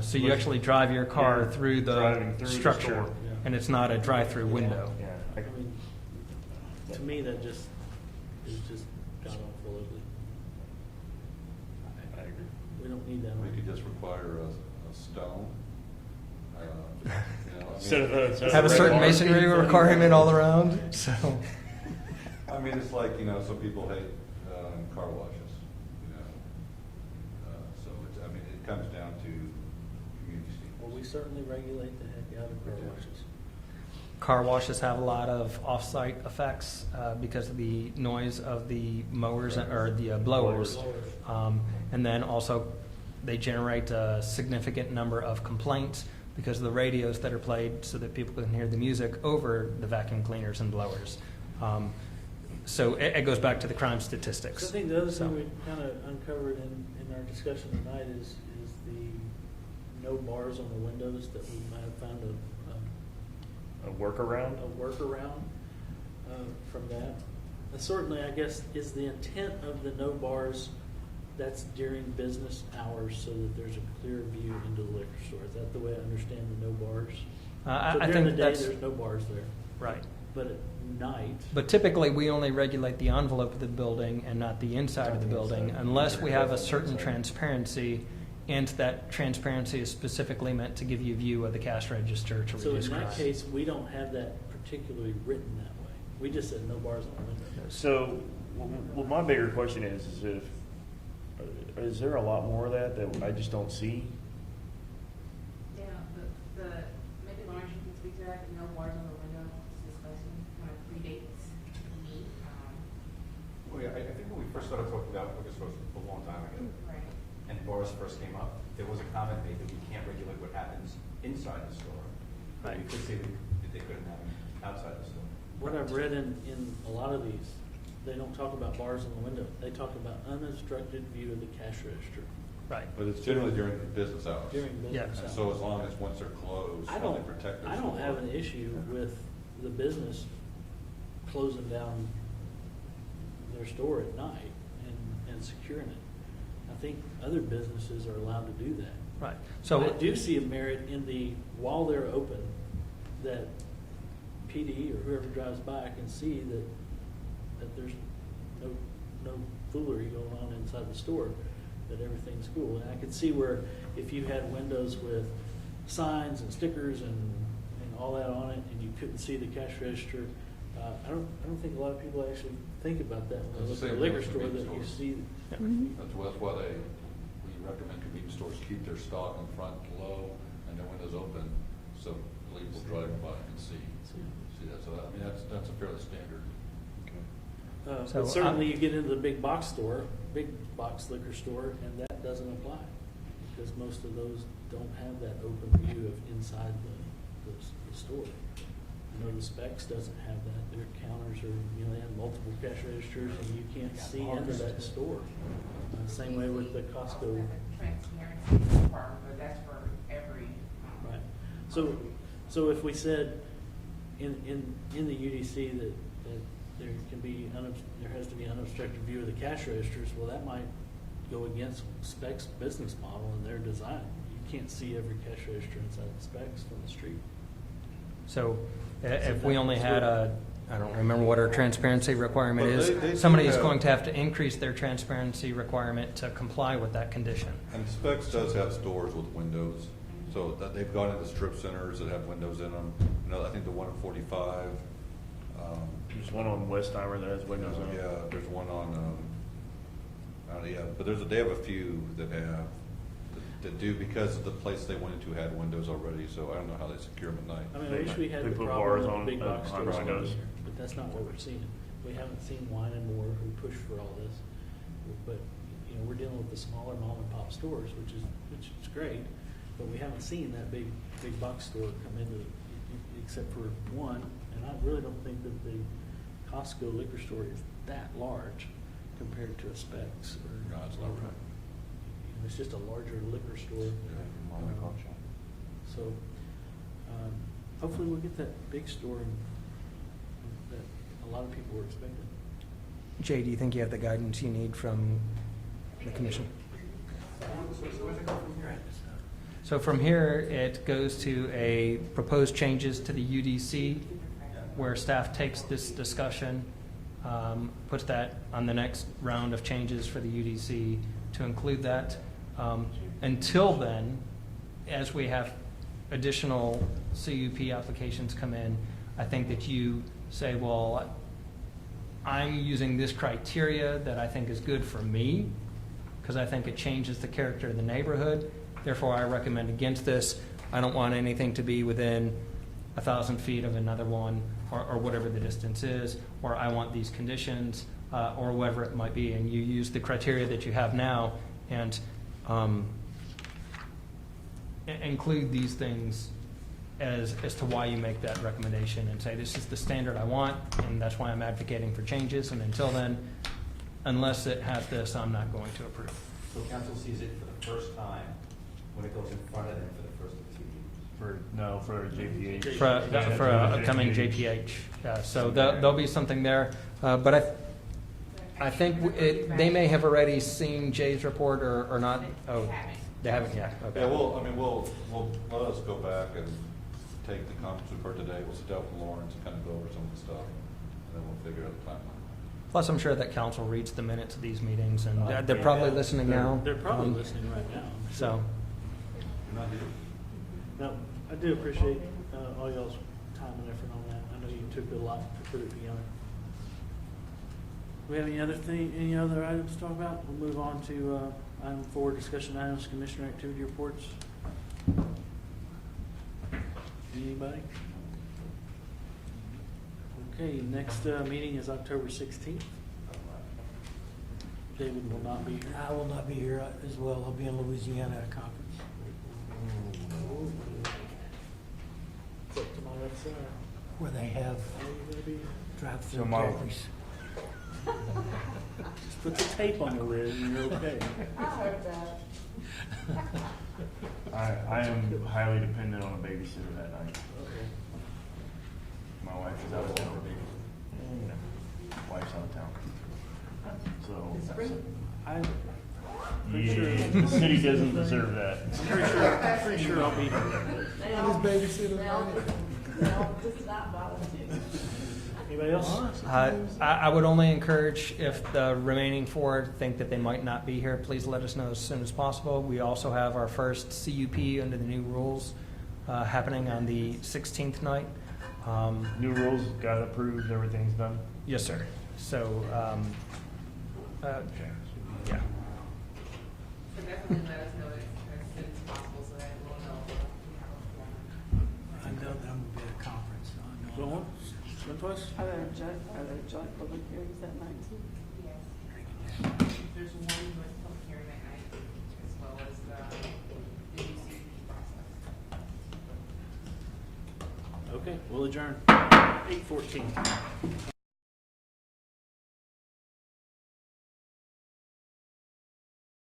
So you actually drive your car through the structure,
store.
and it's not a drive-through window.
Yeah.
I mean, to me, that just is just god awful ugly.
I agree.
We don't need that.
We could just require a stone.
Instead of
Have a certain masonry requirement all around. So
I mean, it's like, some people hate car washes, so it's, I mean, it comes down to community
Well, we
standards.
certainly regulate the heck out of car washes.
car washes have a lot of off-site effects because of the noise of the mowers or the blowers. And then also they generate a significant number of complaints because of the radios that are played so that people can hear the music over the vacuum cleaners and blowers. So it goes back to the crime statistics.
So I think the other thing we kind of uncovered in our discussion tonight is the no bars on the windows, that we might have found
A workaround?
a workaround from that. And certainly, I guess, is the intent of the no bars, that's during business hours so that there's a clear view into the liquor store. Is that the way I understand the no bars? So
I
during
think
the day,
that's
there's no bars there.
right.
But at night,
But typically, we only regulate the envelope of the building and not the inside of the building unless we have a certain transparency, and that transparency is specifically meant to give you a view of the cash register to
so
reduce
in that
crime.
case, we don't have that particularly written that way. We just said no bars on the windows.
So, well, my bigger question is is there a lot more of that I just don't see?
Yeah, maybe Lawrence, you can speak to that, no bars on the window, discussion, kind of predates me.
Well, yeah, I think when we first started talking about liquor stores a long time ago,
Right.
and bars first came up, there was a comment made that we can't regulate what happens inside the store. But we could say that they couldn't have it outside the store.
What I've read in a lot of these, they don't talk about bars in the window. They talk about unobstructed view of the cash register
Right.
But it's generally during business hours.
during business
Yeah.
hours.
And so as long as once they're closed,
I
how they
don't,
protect their
I don't
store.
have an issue with the business closing down their store at night and securing it. I think other businesses are allowed to do that.
Right.
So I
So,
do see a merit in while they're open, that PD or whoever drives by can see that there's no foolery going on inside the store, that everything's cool. And I could see where if you had windows with signs and stickers and all that on it, and you couldn't see the cash register, I don't think a lot of people actually think about that when they
That's
look
the
at a liquor
same
store,
thing with
that you
convenience
see.
That's why we recommend convenience stores keep their stock in front low and their windows open, so people drive by and see that. So I mean, that's a fairly standard.
So,
But certainly you get into the big box store, big box liquor store, and that doesn't apply, because most of those don't have that open view of inside the store. I know the specs doesn't have that. Their counters are, they have multiple cash registers, and you can't see into that store. Same way with the Costco.
Transparency requirement, but that's for every.
Right. So if we said in the UDC that there has to be unobstructed view of the cash registers, well, that might go against Specs' business model and their design. You can't see every cash register inside the Specs from the street.
so if we only had I don't remember what our transparency requirement
Well,
is,
they
somebody
do
is
have-
going to have to increase their transparency requirement to comply with that condition.
And Specs does have stores with windows, so that they've gone into strip centers that have windows in them. I think the one at 45.
There's one on Westheimer that has windows on it.
Yeah, there's one on, but they have a few that do, because the place they went into had windows already, so I don't know how they secure them at night.
I mean, I wish we had
They
the
put
problem
bars
with
on-
the big box
on
stores
windows.
here, but that's not what we're seeing. We haven't seen Wine and More who push for all this, but we're dealing with the smaller mom and pop stores, which is great, but we haven't seen that big box store come into, except for one, and I really don't think that the Costco liquor store is that large compared to a Specs or.
No, it's not right.
It's just a larger liquor store. So, hopefully we'll get that big store that a lot of people were expecting.
Jay, do you think you have the guidance you need from the commission? So from here, it goes to a proposed changes to the UDC, where staff takes this discussion, puts that on the next round of changes for the UDC to include that. Until then, as we have additional CUP applications come in, I think that you say, well, I'm using this criteria that I think is good for me, because I think it changes the character of the neighborhood. Therefore, I recommend against this. I don't want anything to be within 1,000 feet of another one, or whatever the distance is, or I want these conditions, or whatever it might be. And you use the criteria that you have now and include these things as to why you make that recommendation, and say this is the standard I want, and that's why I'm advocating for changes. And until then, unless it has this, I'm not going to approve.
So council sees it for the first time when it goes in front of them for the first of 2 years.
For JPH.
For upcoming JPH. So there'll be something there. But I think they may have already seen Jay's report or not. Oh, they haven't yet. Okay.
Yeah, we'll let us go back and take the comments we've heard today. We'll sit down with Lawrence and kind of go over some of the stuff, and then we'll figure out the timeline.
Plus, I'm sure that council reads the minutes of these meetings, and they're probably listening now.
They're probably listening right now.
So.
You're not here?
No, I do appreciate all y'all's time and effort on that. I know you took a lot to put it together. Do we have any other items to talk about? We'll move on to item 4, discussion items, commissioner activity reports. Anybody? Okay, next meeting is October 16th. David will not be here.
I will not be here as well. I'll be in Louisiana at a conference.
It's up to my left side.
Where they have
Are you gonna be here?
drive-through
So my-
Jeffries.
Just put the tape on the lid and you're okay.
I am highly dependent on a babysitter that night.
Okay.
My wife is out of town. Wife's out of town. So,
I'm
yeah,
sure-
the city doesn't deserve that.
pretty sure I'll be here.
And his babysitter.
Anybody else?
I would only encourage, if the remaining four think that they might not be here, please let us know as soon as possible. We also have our first CUP under the new rules happening on the 16th night.
New rules got approved, everything's done.
Yes, sir. So, yeah.
So definitely let us know as soon as possible so that we'll know if we have a form.
I know that I'm going to be at a conference. So I know
Go on. Someplace?
Are there joint public hearings that night too?
Yes. There's one with public hearing that night, as well as the DCP process.
Okay, we'll adjourn. 8:14.